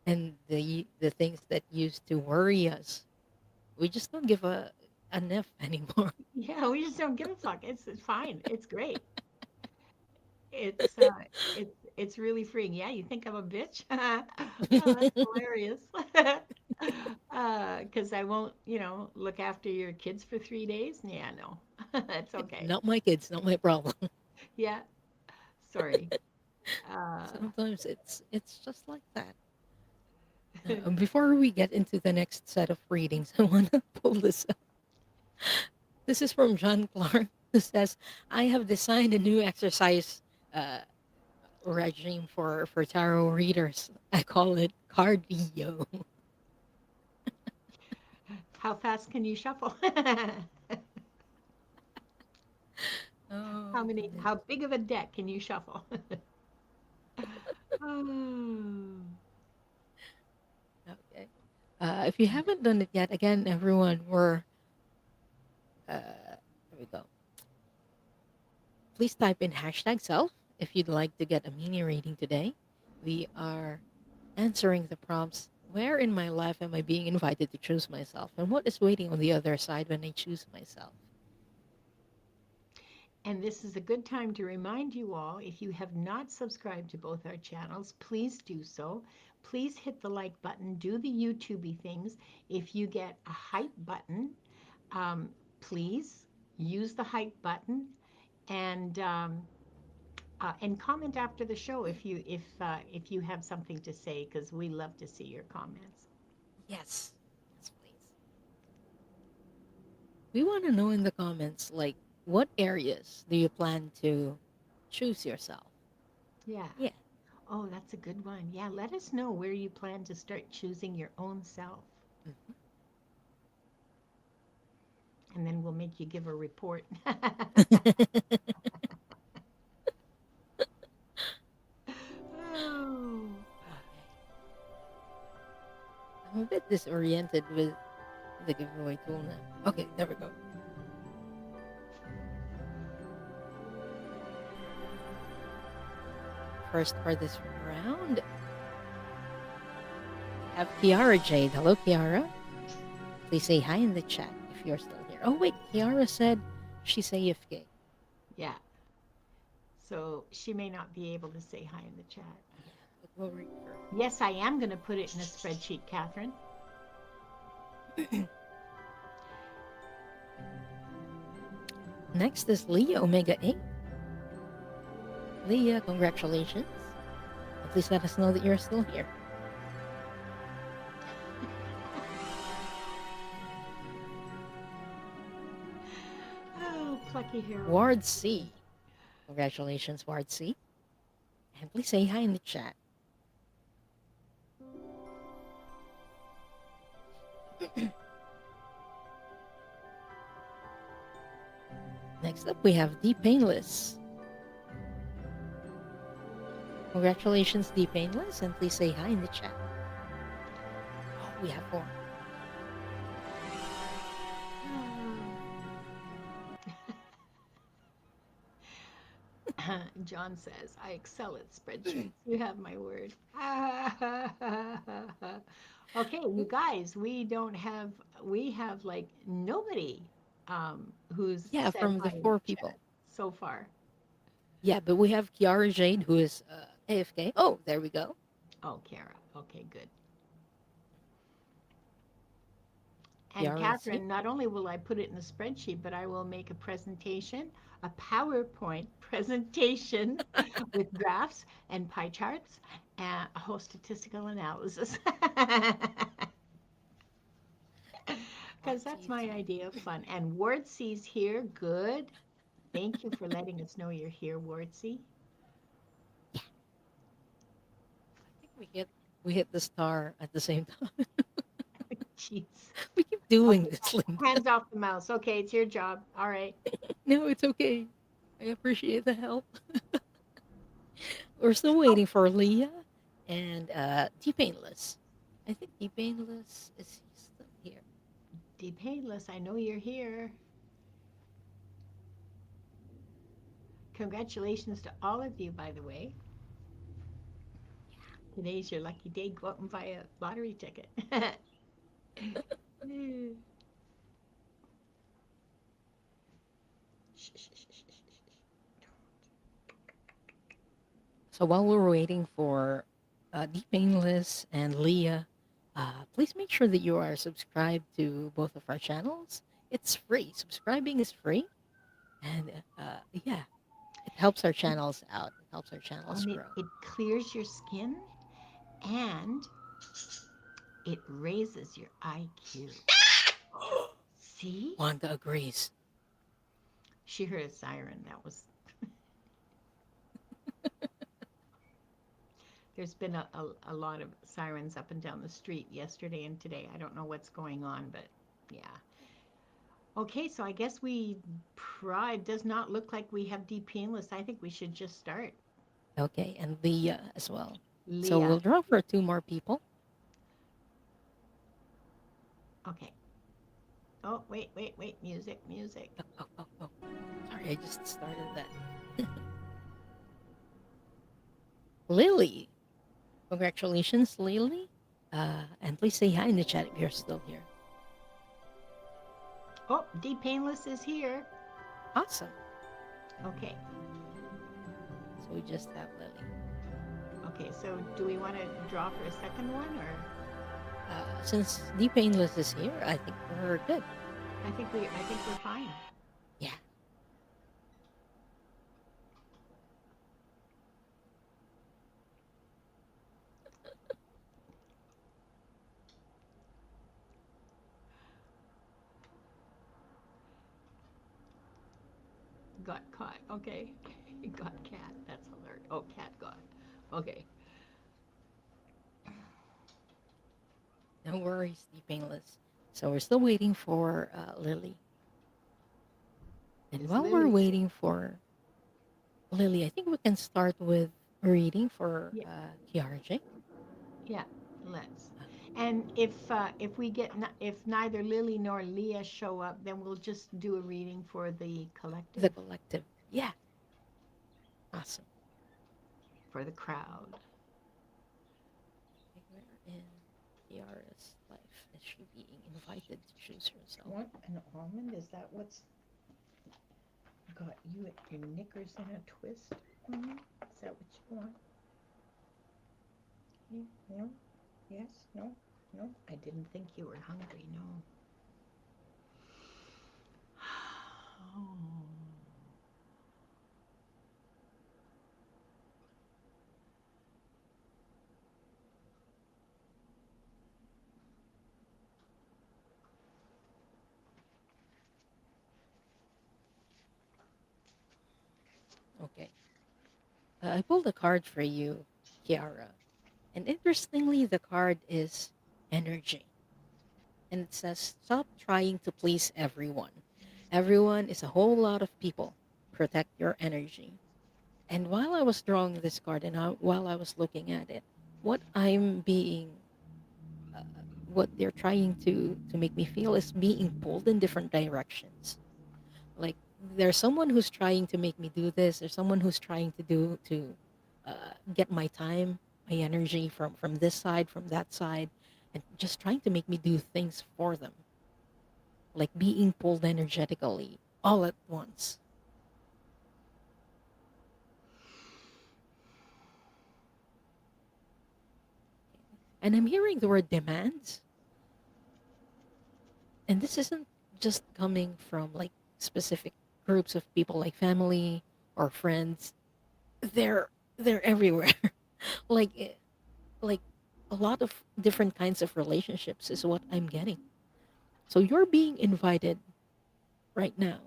Speaker 1: And the things that used to worry us, we just don't give an F anymore.
Speaker 2: Yeah, we just don't give a fuck. It's fine. It's great. It's uh it's really freeing. Yeah, you think I'm a bitch? Oh, that's hilarious. Because I won't, look after your kids for 3 days. Yeah, no, that's okay.
Speaker 1: Not my kids, not my problem.
Speaker 2: Yeah, sorry. Uh,
Speaker 1: Sometimes it's just like that. Before we get into the next set of readings, I want to pull this up. This is from John Clark, who says, "I have designed a new exercise uh, regime for tarot readers. I call it cardio."
Speaker 2: how fast can you shuffle?
Speaker 1: Oh goodness.
Speaker 2: How big of a deck can you shuffle? Oh,
Speaker 1: Okay. If you haven't done it yet, again, everyone, here we go. Please type in hashtag self if you'd like to get a mini reading today. We are answering the prompts. Where in my life am I being invited to choose myself? And what is waiting on the other side when I choose myself?
Speaker 2: and this is a good time to remind you all, if you have not subscribed to both our channels, please do so. Please hit the like button, do the YouTubey things. If you get a hype button, um, please use the hype button and comment after the show if you have something to say, because we love to see your comments.
Speaker 1: Yes. Yes, please. We want to know in the comments, like, what areas do you plan to choose yourself?
Speaker 2: Yeah.
Speaker 1: Yeah.
Speaker 2: Oh, that's a good one. Yeah, let us know where you plan to start choosing your own self,
Speaker 1: Mhm.
Speaker 2: and then we'll make you give a report. Oh.
Speaker 1: Okay. I'm a bit disoriented with the giveaway tool now. Okay, there we go. First for this round, we have Kiara Jade. Hello, Kiara. Please say hi in the chat if you're still here. Oh, wait, Kiara said she's AFK.
Speaker 2: Yeah. So she may not be able to say hi in the chat.
Speaker 1: Yeah, but we'll read
Speaker 2: Yes, I am going to put it in a spreadsheet, Catherine.
Speaker 1: her. Next is Leah Omega 8. Leah, congratulations. And please let us know that you're still here.
Speaker 2: Oh, plucky heroine.
Speaker 1: Ward C. Congratulations, Ward C. And please say hi in the chat. Next up, we have D Painless. Congratulations, D Painless, and please say hi in the chat. Oh, we have four.
Speaker 2: John says, I excel at spreadsheets. You have my word. Okay, you guys, we have like nobody who's
Speaker 1: Yeah,
Speaker 2: said
Speaker 1: from
Speaker 2: hi
Speaker 1: the
Speaker 2: in the
Speaker 1: four
Speaker 2: chat
Speaker 1: people.
Speaker 2: so far.
Speaker 1: Yeah, but we have Kiara Jade, who is AFK. Oh, there we go.
Speaker 2: Oh, Kara. Okay, good. And
Speaker 1: Kiara is here.
Speaker 2: Catherine, not only will I put it in the spreadsheet, but I will make a presentation, a PowerPoint presentation with graphs and pie charts and a whole statistical analysis.
Speaker 1: Ward
Speaker 2: Because
Speaker 1: C
Speaker 2: that's
Speaker 1: is
Speaker 2: my
Speaker 1: here.
Speaker 2: idea of fun. And Ward C's here. Good. Thank you for letting us know you're here, Ward C.
Speaker 1: Yeah, I think we hit the star at the same time.
Speaker 2: Jeez.
Speaker 1: We keep doing
Speaker 2: Okay,
Speaker 1: this, Linda.
Speaker 2: hands off the mouse. Okay, it's your job. All right.
Speaker 1: No, it's okay. I appreciate the help. We're still waiting for Leah and D Painless. I think D Painless is still here.
Speaker 2: Deep Painless, I know you're here. Congratulations to all of you, by the way. Today's your lucky day. Go out and buy a lottery ticket.
Speaker 1: So while we're waiting for the Painless and Leah, please make sure that you are subscribed to both of our channels. It's free. Subscribing is free, and yeah, it helps our
Speaker 2: It,
Speaker 1: channels out. It helps our channels
Speaker 2: and it,
Speaker 1: grow.
Speaker 2: it clears your skin and it raises your IQ. See?
Speaker 1: Wanda agrees.
Speaker 2: She heard a siren. That was, there's been a lot of sirens up and down the street yesterday and today. I don't know what's going on, but yeah. Okay, so I guess it does not look like we have deep painless. I think we should just start.
Speaker 1: Okay, and Leah as well. So
Speaker 2: Leah.
Speaker 1: we'll draw for two more people.
Speaker 2: Okay. Oh, wait, wait, wait. Music, music.
Speaker 1: Oh, oh, oh, oh. Sorry, I just started that. Lily. Congratulations, Lily. And please say hi in the chat if you're still here.
Speaker 2: Oh, deep painless is here.
Speaker 1: Awesome.
Speaker 2: Okay.
Speaker 1: So we just have Lily.
Speaker 2: Okay, so do we want to draw for a second one or
Speaker 1: Since the Painless is here, I think we're good.
Speaker 2: I think we're fine.
Speaker 1: Yeah.
Speaker 2: Got caught. Okay. Got cat. That's hilarious. Oh, cat got. Okay.
Speaker 1: No worries, the Painless. So we're still waiting for Lily. And
Speaker 2: Is
Speaker 1: while we're
Speaker 2: Lily?
Speaker 1: waiting for Lily, I think we can start with a reading for
Speaker 2: Yeah.
Speaker 1: Kiara J.
Speaker 2: Yeah. Let's. And if we get if neither Lily nor Leah show up, then we'll just do a reading for the
Speaker 1: The
Speaker 2: collective,
Speaker 1: collective. Yeah. Awesome.
Speaker 2: for the crowd.
Speaker 1: Where in Kiara's life is she being invited to choose herself?
Speaker 2: Want an almond? Is that what's got you at your knickers in a twist? Is that what you want? No? Yes? No? No? I didn't think you were hungry. No.
Speaker 1: Okay. I pulled a card for you, Kiara. And interestingly, the card is energy. And it says, stop trying to please everyone. Everyone is a whole lot of people. Protect your energy. And while I was drawing this card and while I was looking at it, what I'm being, uh, what they're trying to make me feel is being pulled in different directions. Like there's someone who's trying to make me do this. There's someone who's trying to get my time, my energy from this side, from that side, and just trying to make me do things for them. Like being pulled energetically all at once. And I'm hearing the word demands, and this isn't just coming from like specific groups of people, like family or friends. They're they're everywhere. like like a lot of different kinds of relationships is what I'm getting. So you're being invited right now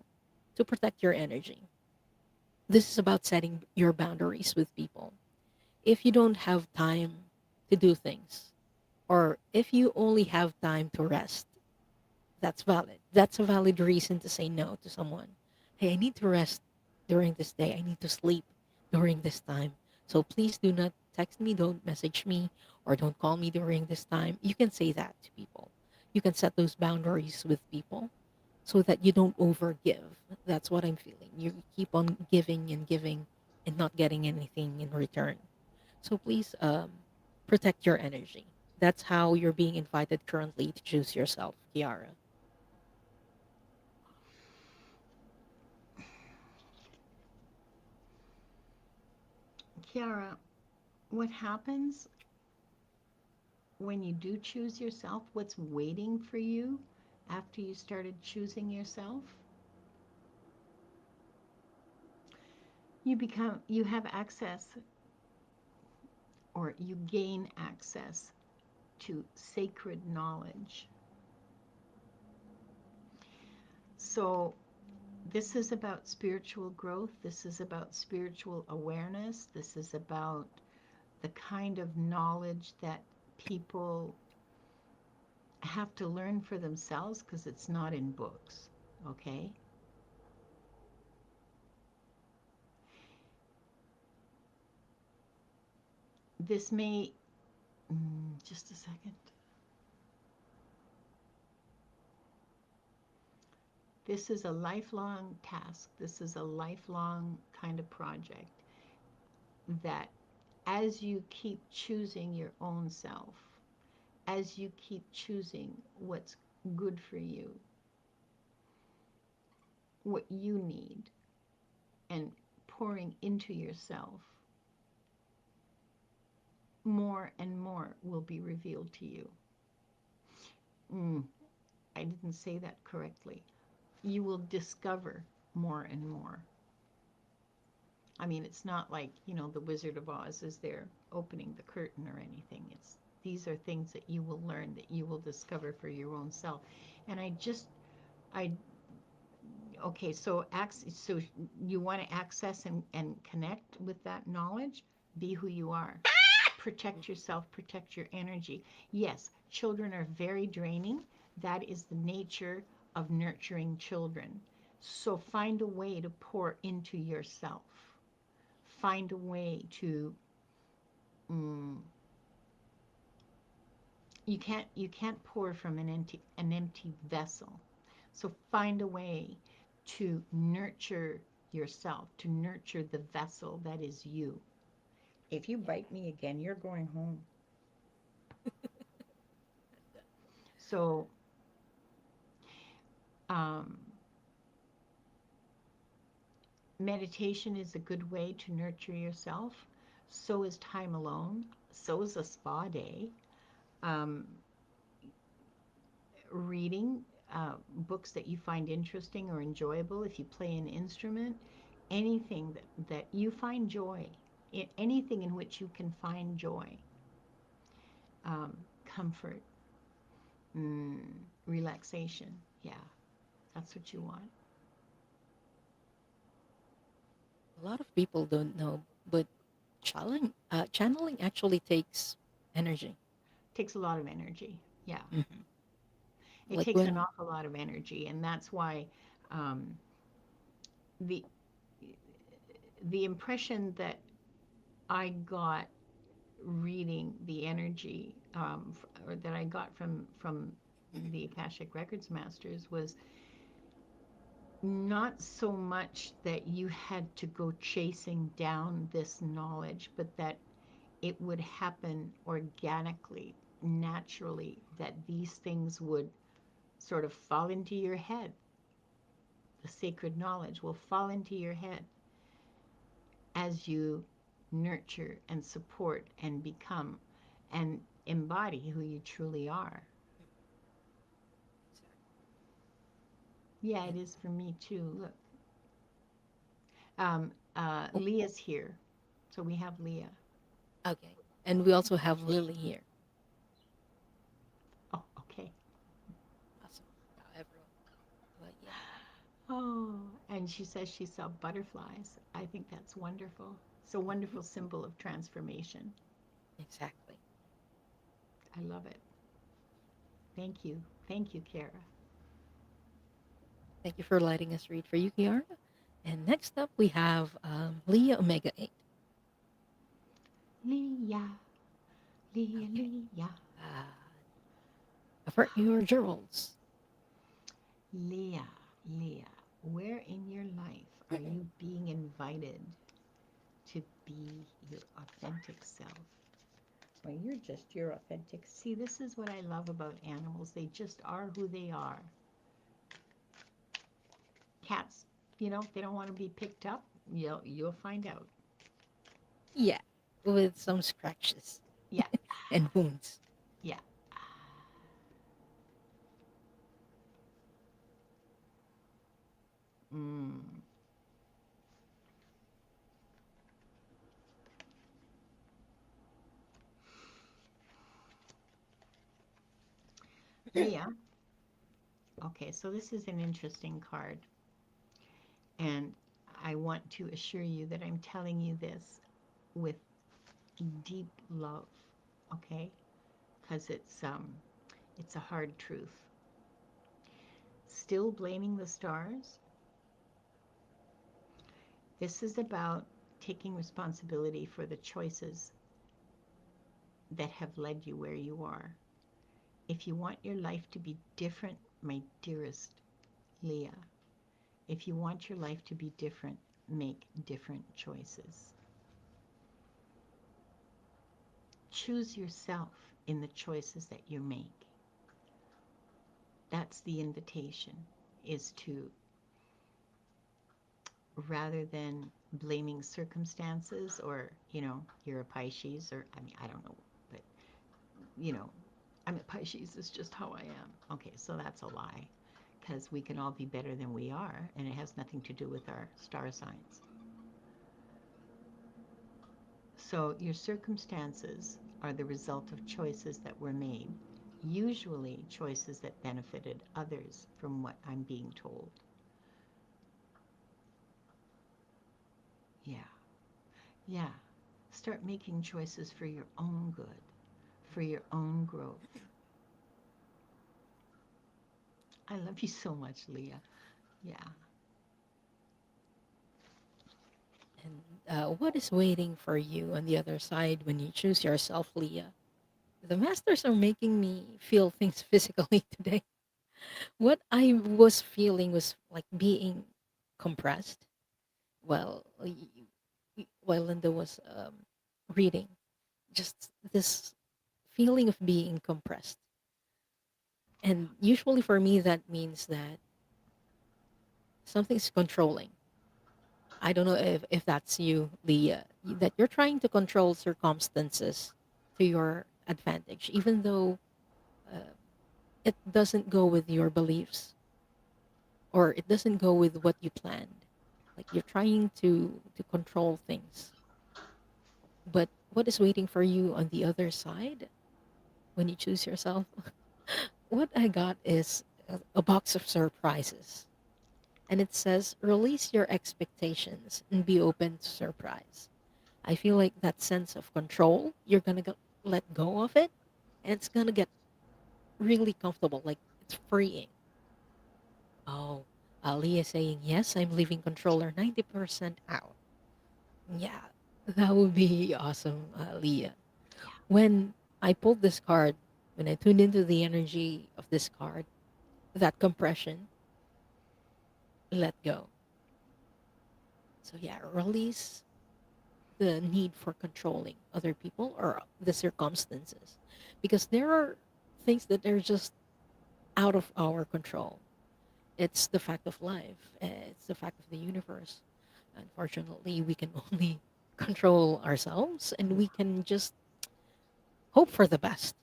Speaker 1: to protect your energy. This is about setting your boundaries with people. If you don't have time to do things, or if you only have time to rest, that's valid. That's a valid reason to say no to someone. Hey, I need to rest during this day. I need to sleep during this time. So please do not text me, don't message me, or don't call me during this time. You can say that to people. You can set those boundaries with people so that you don't overgive. That's what I'm feeling. You keep on giving and giving and not getting anything in return. So please protect your energy. That's how you're being invited currently to choose yourself, Kiara.
Speaker 2: Kiara, what happens when you do choose yourself? What's waiting for you after you started choosing yourself? You have access, or you gain access to sacred knowledge. So this is about spiritual growth. This is about spiritual awareness. This is about the kind of knowledge that people have to learn for themselves because it's not in books. Okay? This may, just a second. This is a lifelong task. This is a lifelong kind of project that as you keep choosing your own self, as you keep choosing what's good for you, what you need, and pouring into yourself, more and more will be revealed to you. Mm, I didn't say that correctly. You will discover more and more. I mean, it's not like, the Wizard of Oz is there opening the curtain or anything. These are things that you will learn, that you will discover for your own self. And I okay, so you want to access and connect with that knowledge, be who you are. Protect yourself, protect your energy. Yes, children are very draining. That is the nature of nurturing children. So find a way to pour into yourself. Find a way to mm, you can't pour from an empty vessel. So find a way to nurture yourself, to nurture the vessel that is you. If you
Speaker 1: Yeah.
Speaker 2: bite me again, you're going home.
Speaker 1: And,
Speaker 2: So um, meditation is a good way to nurture yourself. So is time alone. So is a spa day. Um, reading books that you find interesting or enjoyable, if you play an instrument, anything that you find joy, anything in which you can find joy, comfort, mm, relaxation. Yeah, that's what you want.
Speaker 1: a lot of people don't know, but channeling actually takes energy.
Speaker 2: Takes a lot of energy. Yeah,
Speaker 1: Hmm.
Speaker 2: it
Speaker 1: Like
Speaker 2: takes an
Speaker 1: when,
Speaker 2: awful lot of energy, and that's why um, the the impression that I got reading the energy, or that I got from the Akashic Records masters, was not so much that you had to go chasing down this knowledge, but that it would happen organically, naturally, that these things would sort of fall into your head. The sacred knowledge will fall into your head as you nurture and support and become and embody who you truly are.
Speaker 1: exactly.
Speaker 2: Yeah, it
Speaker 1: And
Speaker 2: is for me too. Look,
Speaker 1: oh,
Speaker 2: Leah's here. So we have Leah.
Speaker 1: okay. And we also have Lily here.
Speaker 2: Oh, okay.
Speaker 1: Awesome. Not everyone. But yeah,
Speaker 2: Oh, and she says she saw butterflies. I think that's wonderful. It's a
Speaker 1: mhm,
Speaker 2: wonderful symbol of transformation.
Speaker 1: exactly.
Speaker 2: I love it. Thank you. Thank you, Kara.
Speaker 1: Thank you for letting us read for you, Kiara. And next up, we have Leah Omega 8.
Speaker 2: Leah, Leah,
Speaker 1: Okay.
Speaker 2: Leah.
Speaker 1: Uh, avert your jewels.
Speaker 2: Leah, Leah. Where in your life are you being invited to be your authentic self? Well, you're just your authentic. See, this is what I love about animals. They just are who they are. Cats, if they don't want to be picked up, you'll find out.
Speaker 1: Yeah, with some scratches
Speaker 2: Yeah,
Speaker 1: and wounds.
Speaker 2: yeah. Mm. Leah, okay, so this is an interesting card, and I want to assure you that I'm telling you this with deep love, okay? Because it's a hard truth. Still blaming the stars? This is about taking responsibility for the choices that have led you where you are. If you want your life to be different, my dearest Leah, if you want your life to be different, make different choices. Choose yourself in the choices that you make. That's the invitation, is to, rather than blaming circumstances, or, you're a Pisces, or, I mean, I don't know, but, you know, I'm a Pisces, it's just how I am. Okay, so that's a lie, because we can all be better than we are, and it has nothing to do with our star signs. So your circumstances are the result of choices that were made, usually choices that benefited others, from what I'm being told. Yeah, yeah. Start making choices for your own good, for your own growth. I love you so much, Leah. Yeah.
Speaker 1: And what is waiting for you on the other side when you choose yourself, Leah? The masters are making me feel things physically today. What I was feeling was like being compressed while Linda was reading. Just this feeling of being compressed. And usually for me, that means that something's controlling. I don't know if that's you, Leah, that you're trying to control circumstances to your advantage, even though uh, it doesn't go with your beliefs or it doesn't go with what you planned. Like you're trying to control things. But what is waiting for you on the other side when you choose yourself? What I got is a box of surprises. And it says, release your expectations and be open to surprise. I feel like that sense of control, you're going to let go of it and it's going to get really comfortable. Like it's freeing. Oh, Ali is saying, yes, I'm leaving controller 90% out. Yeah, that would be awesome, Leah.
Speaker 2: Yeah.
Speaker 1: When I pulled this card, when I tuned into the energy of this card, that compression, let go. So, yeah, release the need for controlling other people or the circumstances because there are things that are just out of our control. It's the fact of life, it's the fact of the universe. Unfortunately, we can only control ourselves and we can just hope for the best.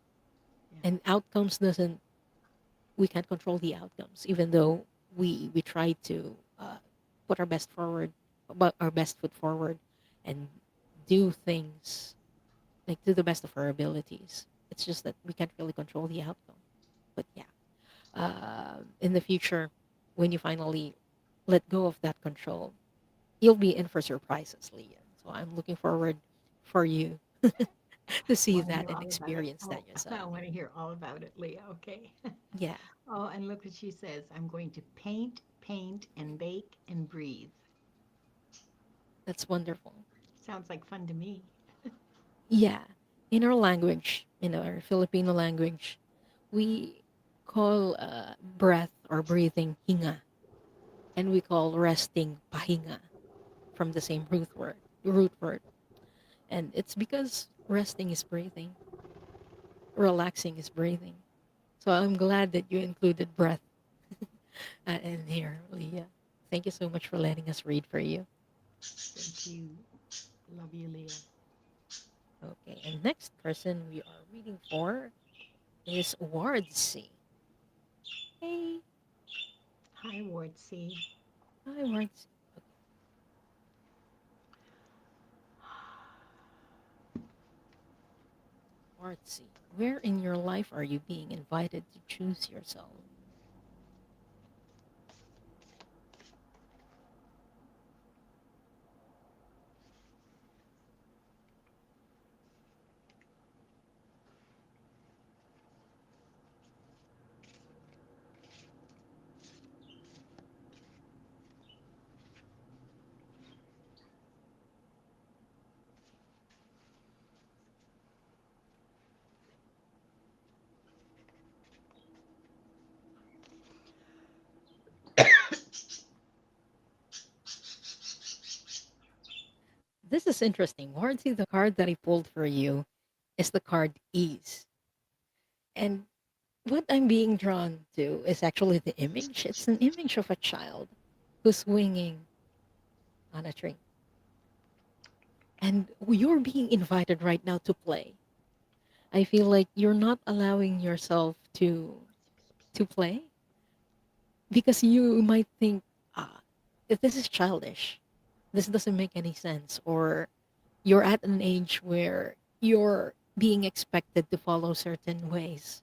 Speaker 2: Yeah.
Speaker 1: And outcomes doesn't, we can't control the outcomes, even though we try to put our best forward, but our best foot forward and do things like to the best of our abilities. It's just that we can't really control the outcome. But yeah, in the future, when you finally let go of that control, you'll be in for surprises, Leah. So I'm looking forward for you to
Speaker 2: I
Speaker 1: see
Speaker 2: want to
Speaker 1: that
Speaker 2: hear
Speaker 1: and
Speaker 2: all about it.
Speaker 1: experience
Speaker 2: Oh,
Speaker 1: that
Speaker 2: I
Speaker 1: yourself.
Speaker 2: want to hear all about it, Leah. Okay.
Speaker 1: Yeah,
Speaker 2: Oh, and look what she says. I'm going to paint, paint, and bake and breathe.
Speaker 1: that's wonderful.
Speaker 2: Sounds like fun to me.
Speaker 1: Yeah, in our language, in our Filipino language, we call breath or breathing hinga, and we call resting pahinga from the same root word. And it's because resting is breathing. relaxing is breathing. So I'm glad that you included breath in here, Leah. Thank you so much for letting us read for you.
Speaker 2: Thank you. Love you, Leah.
Speaker 1: Okay, and next person we are reading for is Ward C. Hey,
Speaker 2: Hi, Ward C.
Speaker 1: hi, Ward C. Okay, Ward C. Where in your life are you being invited to choose yourself? This is interesting. Ward C, the card that I pulled for you is the card Ease. And what I'm being drawn to is actually the image. It's an image of a child who's swinging on a tree. And you're being invited right now to play. I feel like you're not allowing yourself to play because you might think, if this is childish, this doesn't make any sense, or you're at an age where you're being expected to follow certain ways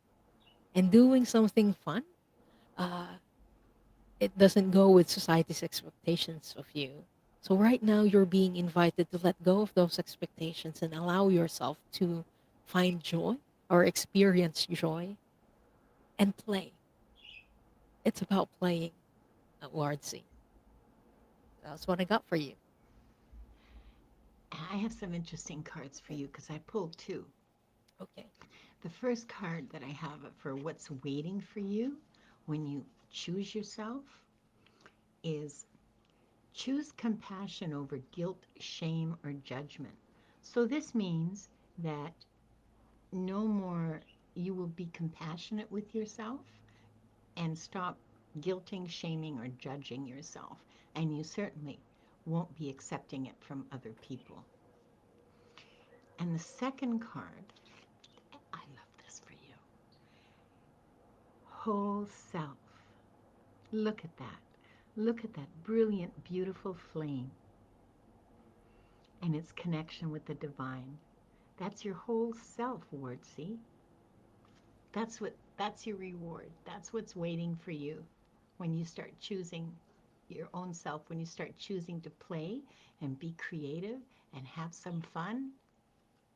Speaker 1: and doing something fun. Uh, it doesn't go with society's expectations of you. So right now you're being invited to let go of those expectations and allow yourself to find joy or experience joy and play. It's about playing at Wardsey. That's what I got for you.
Speaker 2: I have some interesting cards for you because I pulled two.
Speaker 1: Okay.
Speaker 2: The first card that I have for what's waiting for you when you choose yourself is choose compassion over guilt, shame, or judgment. So this means that no more you will be compassionate with yourself and stop guilting, shaming, or judging yourself. And you certainly won't be accepting it from other people. And the second card, I love this for you, whole self. Look at that. Look at that brilliant, beautiful flame and its connection with the divine. That's your whole self, Wardsey. That's your reward. That's what's waiting for you when you start choosing your own self, when you start choosing to play and be creative and have some fun.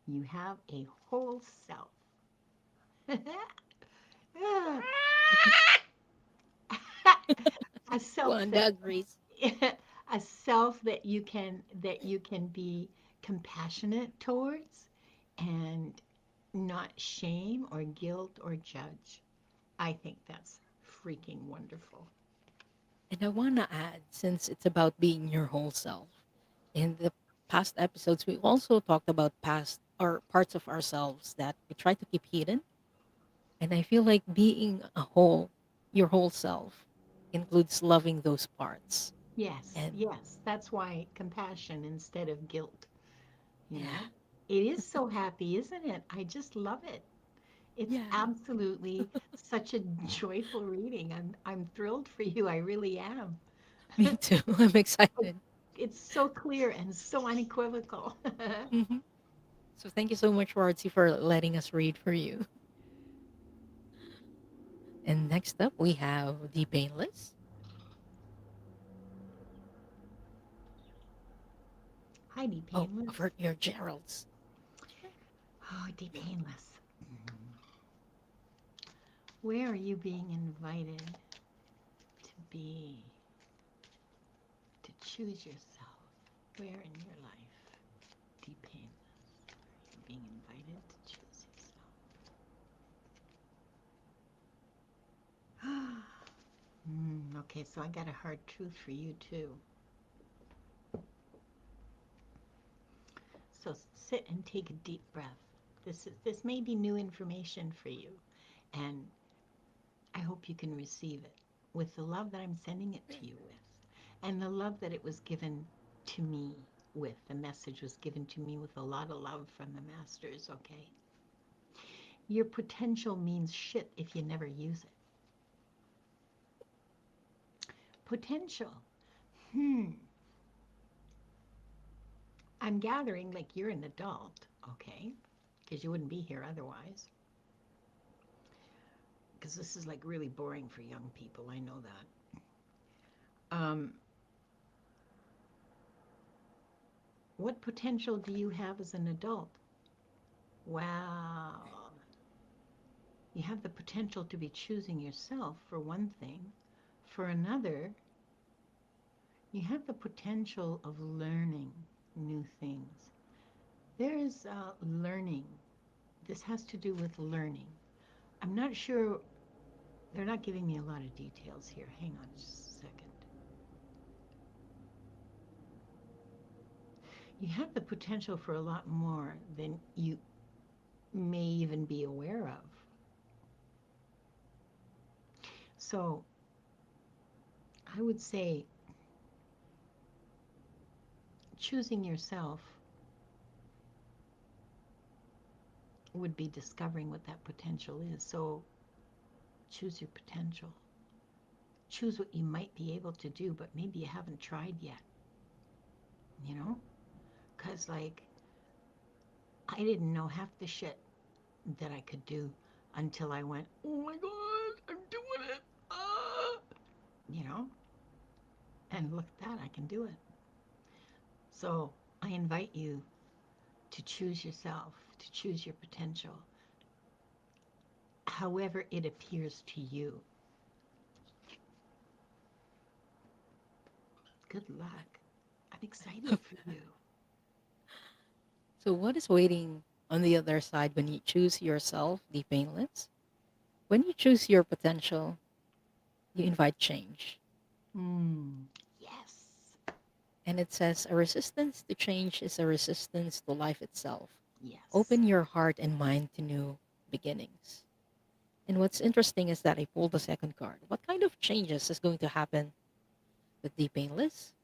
Speaker 2: You have a whole self. a self
Speaker 1: Wanda
Speaker 2: that
Speaker 1: agrees.
Speaker 2: a self that you can be compassionate towards and not shame or guilt or judge. I think that's freaking wonderful.
Speaker 1: And I want to add, since it's about being your whole self, in the past episodes, we also talked about past or parts of ourselves that we try to keep hidden. And I feel like being a whole, your whole self, includes loving those parts.
Speaker 2: Yes,
Speaker 1: And
Speaker 2: yes. That's why compassion instead of guilt, you
Speaker 1: yeah,
Speaker 2: know? It is so happy, isn't it? I just love it. It's
Speaker 1: yeah,
Speaker 2: absolutely such a joyful reading. I'm thrilled for you. I really am.
Speaker 1: me too. I'm excited.
Speaker 2: It's so clear and so unequivocal.
Speaker 1: Hmm. So thank you so much, Wartsy, for letting us read for you. And next up, we have the Painless.
Speaker 2: Heidi
Speaker 1: Oh,
Speaker 2: Painless.
Speaker 1: avert your Geralds. Sure.
Speaker 2: Oh, Heidi Painless. Where are you being invited to be, to choose yourself? Where in your life, Deep Painless, are you being invited to choose yourself? Okay, so I got a hard truth for you too. So sit and take a deep breath. This may be new information for you, and I hope you can receive it with the love that I'm sending it to you with, and the love that it was given to me with. The message was given to me with a lot of love from the masters. Okay, your potential means shit if you never use it. Potential. Hmm. I'm gathering like you're an adult, okay? Because you wouldn't be here otherwise. Because this is like really boring for young people. I know that. What potential do you have as an adult? Wow. You have the potential to be choosing yourself, for one thing. For another, you have the potential of learning new things. There is learning. This has to do with learning. I'm not sure, they're not giving me a lot of details here. Hang on just a second. You have the potential for a lot more than you may even be aware of. So I would say choosing yourself would be discovering what that potential is. So choose your potential. Choose what you might be able to do, but maybe you haven't tried yet, you know? Because, like, I didn't know half the shit that I could do until I went, oh my God, I'm doing it. Ah! You know? And look at that, I can do it. So I invite you to choose yourself, to choose your potential, however it appears to you. Good luck. I'm excited for you.
Speaker 1: So, what is waiting on the other side when you choose yourself, the painless? When you choose your potential, you invite change.
Speaker 2: Yes.
Speaker 1: And it says a resistance to change is a resistance to life itself.
Speaker 2: Yes.
Speaker 1: Open your heart and mind to new beginnings. And what's interesting is that I pulled the second card. What kind of changes is going to happen with the painless?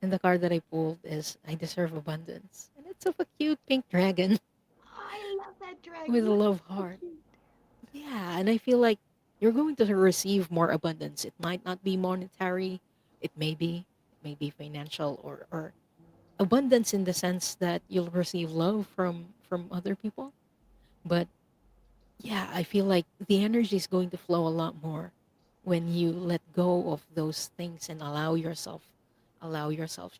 Speaker 1: And the card that I pulled is I deserve abundance. And it's of a cute pink dragon
Speaker 2: I love that
Speaker 1: with
Speaker 2: dragon.
Speaker 1: a
Speaker 2: Look,
Speaker 1: love
Speaker 2: so
Speaker 1: heart.
Speaker 2: cute.
Speaker 1: Yeah, and I feel like you're going to receive more abundance. It might not be monetary, it may be financial or abundance in the sense that you'll receive love from other people. But yeah, I feel like the energy is going to flow a lot more when you let go of those things and allow yourself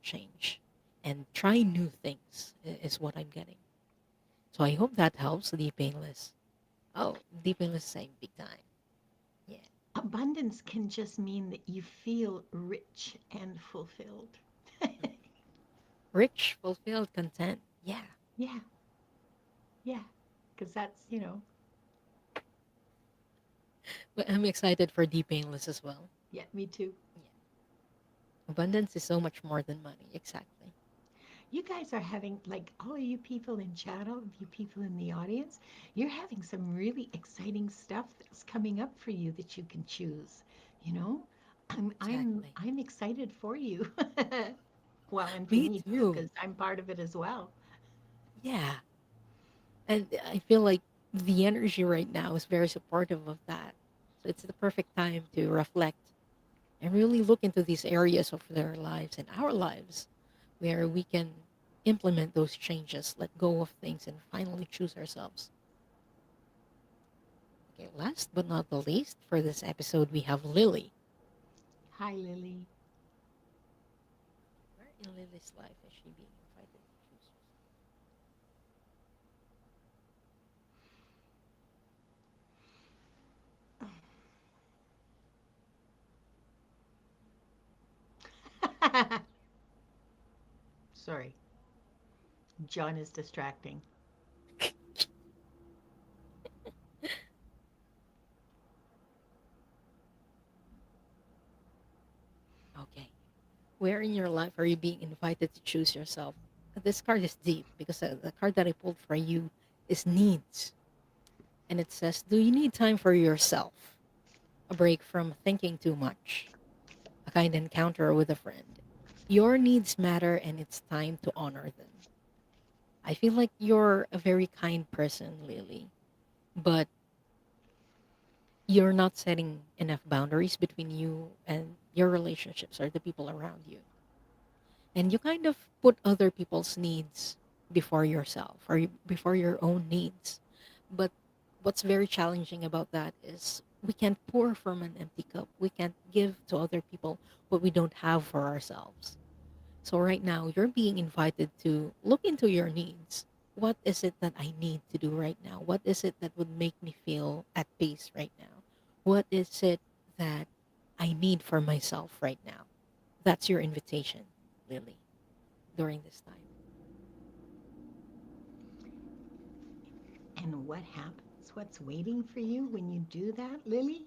Speaker 1: change and try new things is what I'm getting. So I hope that helps the painless. Oh, the painless saying big time. Yeah.
Speaker 2: Abundance can just mean that you feel rich and fulfilled.
Speaker 1: Rich, fulfilled, content. Yeah.
Speaker 2: Yeah, yeah. Because that's,
Speaker 1: But I'm excited for the painless as well.
Speaker 2: yeah, me too.
Speaker 1: Yeah. Abundance is so much more than money. Exactly.
Speaker 2: You guys are having, like, all of you people in chat, all of you people in the audience, you're having some really exciting stuff that's coming up for you that you can choose. You know,
Speaker 1: Exactly.
Speaker 2: I'm excited for you. Well, and for
Speaker 1: Me
Speaker 2: me too,
Speaker 1: too.
Speaker 2: because I'm part of it as well.
Speaker 1: Yeah. And I feel like the energy right now is very supportive of that. So it's the perfect time to reflect and really look into these areas of their lives and our lives where we can implement those changes, let go of things, and finally choose ourselves. Okay, last but not the least, for this episode, we have Lily.
Speaker 2: Hi, Lily.
Speaker 1: Where in Lily's life is she being invited to choose
Speaker 2: Sorry, John is distracting.
Speaker 1: herself? Okay. Where in your life are you being invited to choose yourself? This card is deep because the card that I pulled for you is needs. And it says, do you need time for yourself? A break from thinking too much? A kind encounter with a friend? Your needs matter and it's time to honor them. I feel like you're a very kind person, Lily, but you're not setting enough boundaries between you and your relationships or the people around you. And you kind of put other people's needs before yourself or before your own needs. But what's very challenging about that is we can't pour from an empty cup. We can't give to other people what we don't have for ourselves. So right now, you're being invited to look into your needs. What is it that I need to do right now? What is it that would make me feel at peace right now? What is it that I need for myself right now? That's your invitation, Lily, during this time.
Speaker 2: And what happens? What's waiting for you when you do that, Lily?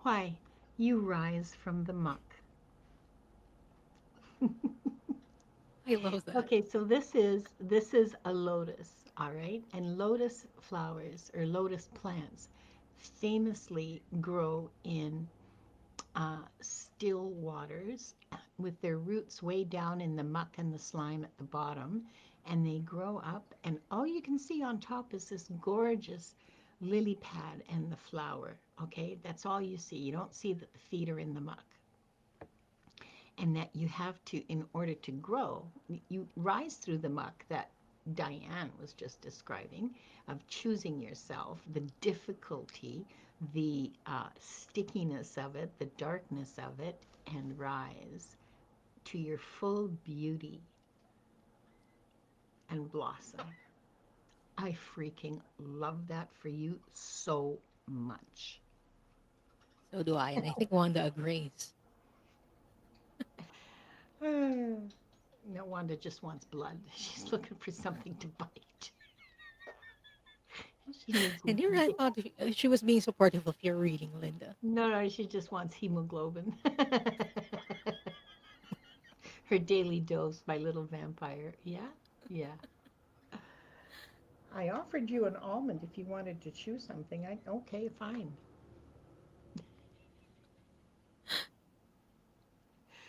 Speaker 2: Why, you rise from the muck.
Speaker 1: I love that.
Speaker 2: Okay, so this is a lotus, all right? And lotus flowers or lotus plants famously grow in still waters with their roots way down in the muck and the slime at the bottom. And they grow up, and all you can see on top is this gorgeous lily pad and the flower. Okay, that's all you see. You don't see that the feet are in the muck. And that you have to, in order to grow, you rise through the muck that Diane was just describing of choosing yourself, the difficulty, the stickiness of it, the darkness of it, and rise to your full beauty and blossom. I freaking love that for you so much.
Speaker 1: So do I. And I think Wanda agrees.
Speaker 2: No, Wanda just wants blood. She's looking for something to bite. She needs.
Speaker 1: And here I thought she was being supportive of your reading, Linda.
Speaker 2: No, no, she just wants hemoglobin. Her daily dose, my little vampire. Yeah, yeah. I offered you an almond if you wanted to chew something. Okay, fine.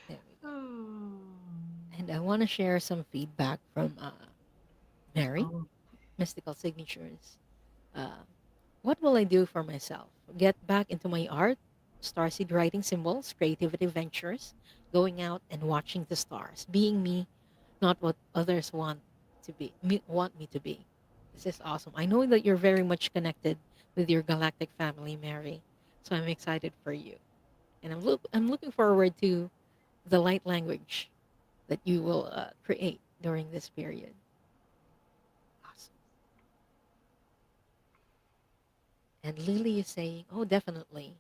Speaker 1: There we go.
Speaker 2: Oh,
Speaker 1: And I want to share some feedback from Mary,
Speaker 2: oh,
Speaker 1: Mystical Signatures. Uh, what will I do for myself? Get back into my art, starseed writing symbols, creativity ventures, going out and watching the stars, being me, not what others want me to be. This is awesome. I know that you're very much connected with your galactic family, Mary. So I'm excited for you. And I'm looking forward to the light language that you will create during this period. Awesome. And Lily is saying, "Oh, definitely.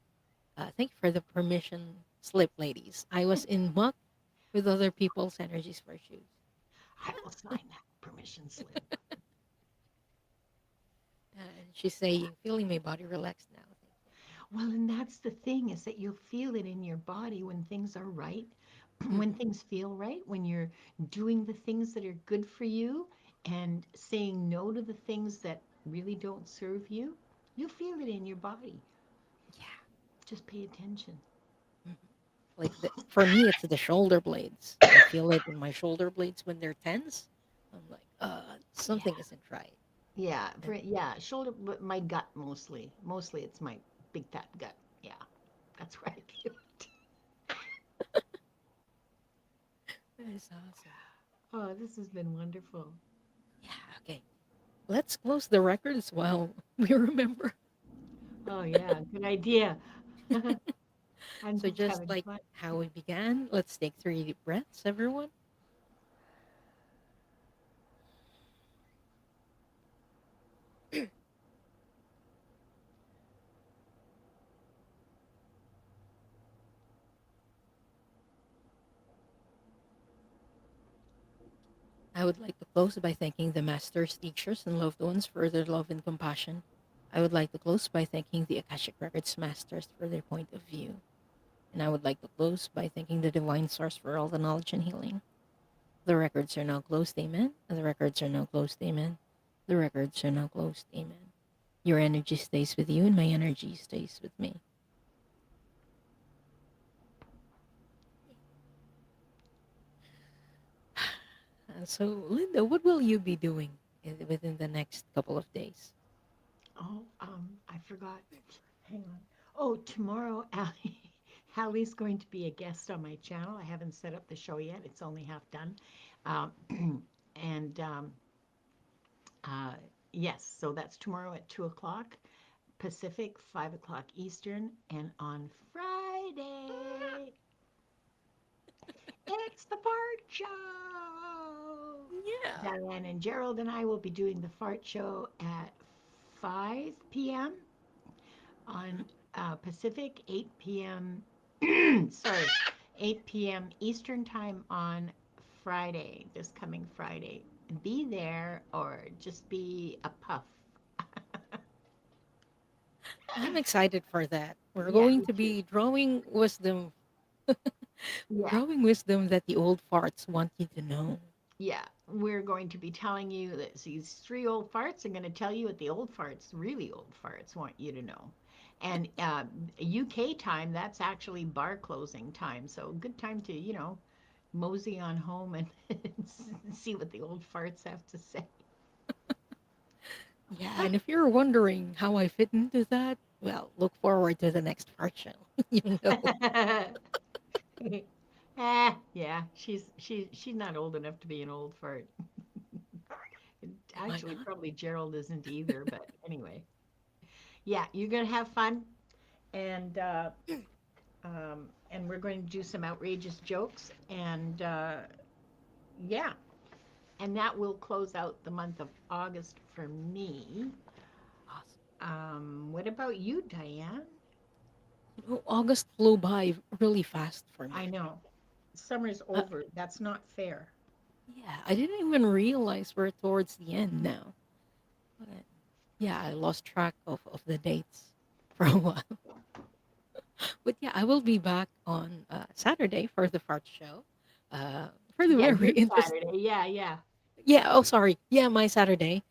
Speaker 1: Thank you for the permission slip, ladies. I was in muck with other people's energies for shoes."
Speaker 2: I will sign that permission slip.
Speaker 1: And she's saying, "Feeling my body relaxed now. Thank
Speaker 2: Well, and that's the thing is that you'll feel it in your body when things are right,
Speaker 1: you."
Speaker 2: when things feel right, when you're doing the things that are good for you and saying no to the things that really don't serve you. You'll feel it in your body.
Speaker 1: Yeah.
Speaker 2: Just pay attention.
Speaker 1: Mhm. For me, it's the shoulder blades. I feel it in my shoulder blades when they're tense. I'm like,
Speaker 2: Yeah.
Speaker 1: something isn't right.
Speaker 2: Yeah,
Speaker 1: And
Speaker 2: yeah, shoulder, but my gut mostly. Mostly it's my big fat gut. Yeah, that's where I feel it.
Speaker 1: that is awesome.
Speaker 2: Oh, this has been wonderful.
Speaker 1: Yeah. Okay. Let's close the records while we remember.
Speaker 2: Oh, yeah, good idea. I'm
Speaker 1: So
Speaker 2: just
Speaker 1: just
Speaker 2: having
Speaker 1: like
Speaker 2: fun.
Speaker 1: how we began, let's take 3 deep breaths, everyone. I would like to close by thanking the masters, teachers, and loved ones for their love and compassion. I would like to close by thanking the Akashic Records masters for their point of view. And I would like to close by thanking the divine source for all the knowledge and healing. The records are now closed, amen. The records are now closed, amen. The records are now closed. Amen. Your energy stays with you, and my energy stays with me. So, Linda, what will you be doing within the next couple of days?
Speaker 2: Oh, I forgot. Hang on. Oh, tomorrow, Allie's going to be a guest on my channel. I haven't set up the show yet. It's only half done. Um, and uh, yes, so that's tomorrow at 2 o'clock Pacific, 5 o'clock Eastern. And on Friday, it's the fart show.
Speaker 1: Yeah.
Speaker 2: Diane and Gerald and I will be doing the fart show at 5 p.m. on Pacific, 8 p.m. Sorry, 8 p.m. Eastern time on Friday, this coming Friday. Be there or just be a puff.
Speaker 1: I'm excited for that. We're
Speaker 2: Yeah,
Speaker 1: going
Speaker 2: me
Speaker 1: to
Speaker 2: too.
Speaker 1: be
Speaker 2: Yeah,
Speaker 1: drawing wisdom that the old farts want you to know.
Speaker 2: yeah. We're going to be telling you that these three old farts are going to tell you what the old farts, really old farts, want you to know. And UK time, that's actually bar closing time. So good time to, mosey on home and see what the old farts have to say.
Speaker 1: Yeah, and if you're wondering how I fit into that, well, look forward to the next fart show. You know,
Speaker 2: Yeah, she's not old enough to be an old fart.
Speaker 1: am I
Speaker 2: Actually,
Speaker 1: not?
Speaker 2: probably Gerald isn't either, but anyway. Yeah, you're gonna have fun, and and we're going to do some outrageous jokes, and yeah, and that will close out the month of August for me.
Speaker 1: Awesome.
Speaker 2: What about you, Diane?
Speaker 1: You know, August flew by really fast for
Speaker 2: I
Speaker 1: me.
Speaker 2: know summer's
Speaker 1: Uh,
Speaker 2: over. That's not fair.
Speaker 1: yeah, I didn't even realize we're towards the end now. But yeah, I lost track of the dates for a while. But yeah, I will be back on Saturday for the fart show. For the
Speaker 2: Yeah,
Speaker 1: very
Speaker 2: your
Speaker 1: interest.
Speaker 2: Saturday. Yeah, yeah.
Speaker 1: Yeah. Oh, sorry. Yeah, my Saturday.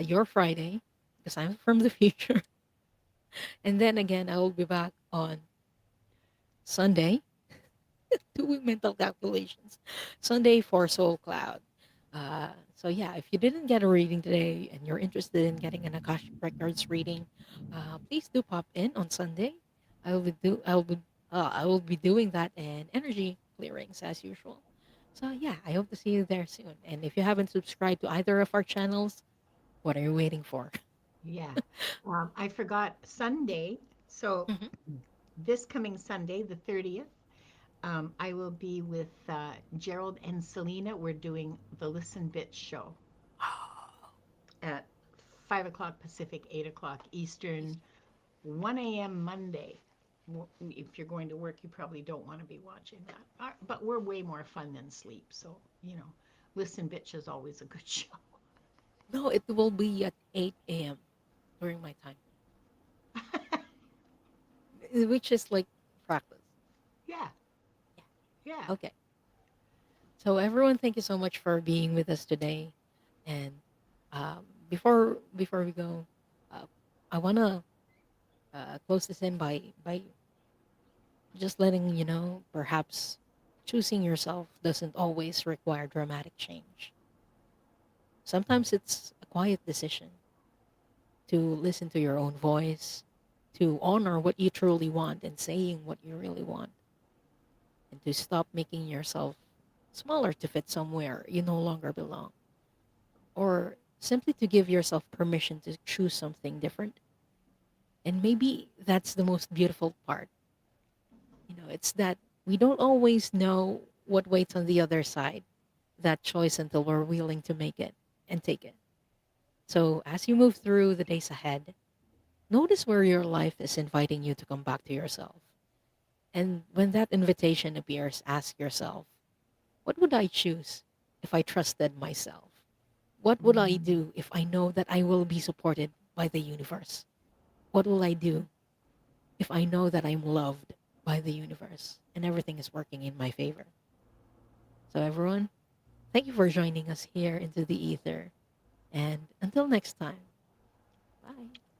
Speaker 1: Your Friday, because I'm from the future. And then again, I will be back on Sunday doing mental calculations. Sunday for Soul Cloud. So yeah, if you didn't get a reading today and you're interested in getting an Akashic Records reading, please do pop in on Sunday. I will be do I will be doing that and energy clearings as usual. So yeah, I hope to see you there soon. And if you haven't subscribed to either of our channels, what are you waiting for?
Speaker 2: Yeah. I forgot Sunday. So
Speaker 1: Mhm.
Speaker 2: this coming Sunday, the 30th, I will be with Gerald and Selena. We're doing the Listen Bit show at 5 o'clock Pacific, 8 o'clock Eastern, 1 a.m. Monday. If you're going to work, you probably don't want to be watching that. But we're way more fun than sleep. So, Listen Bitch is always a good show.
Speaker 1: No, it will be at 8 a.m. during my time, which is like practice.
Speaker 2: Yeah,
Speaker 1: Yeah.
Speaker 2: yeah,
Speaker 1: Okay. So everyone, thank you so much for being with us today. And before we go, uh, I wanna close this in by just letting you know, perhaps choosing yourself doesn't always require dramatic change. Sometimes it's a quiet decision to listen to your own voice, to honor what you truly want and saying what you really want, and to stop making yourself smaller to fit somewhere you no longer belong, or simply to give yourself permission to choose something different. And maybe that's the most beautiful part. It's that we don't always know what waits on the other side, that choice, until we're willing to make it and take it. So as you move through the days ahead, notice where your life is inviting you to come back to yourself. And when that invitation appears, ask yourself, what would I choose if I trusted myself? What would I
Speaker 2: mm,
Speaker 1: do if I know that I will be supported by the universe? What will I do if I know that I'm loved by the universe and everything is working in my favor? So, everyone, thank you for joining us here into the ether. And until next time, bye.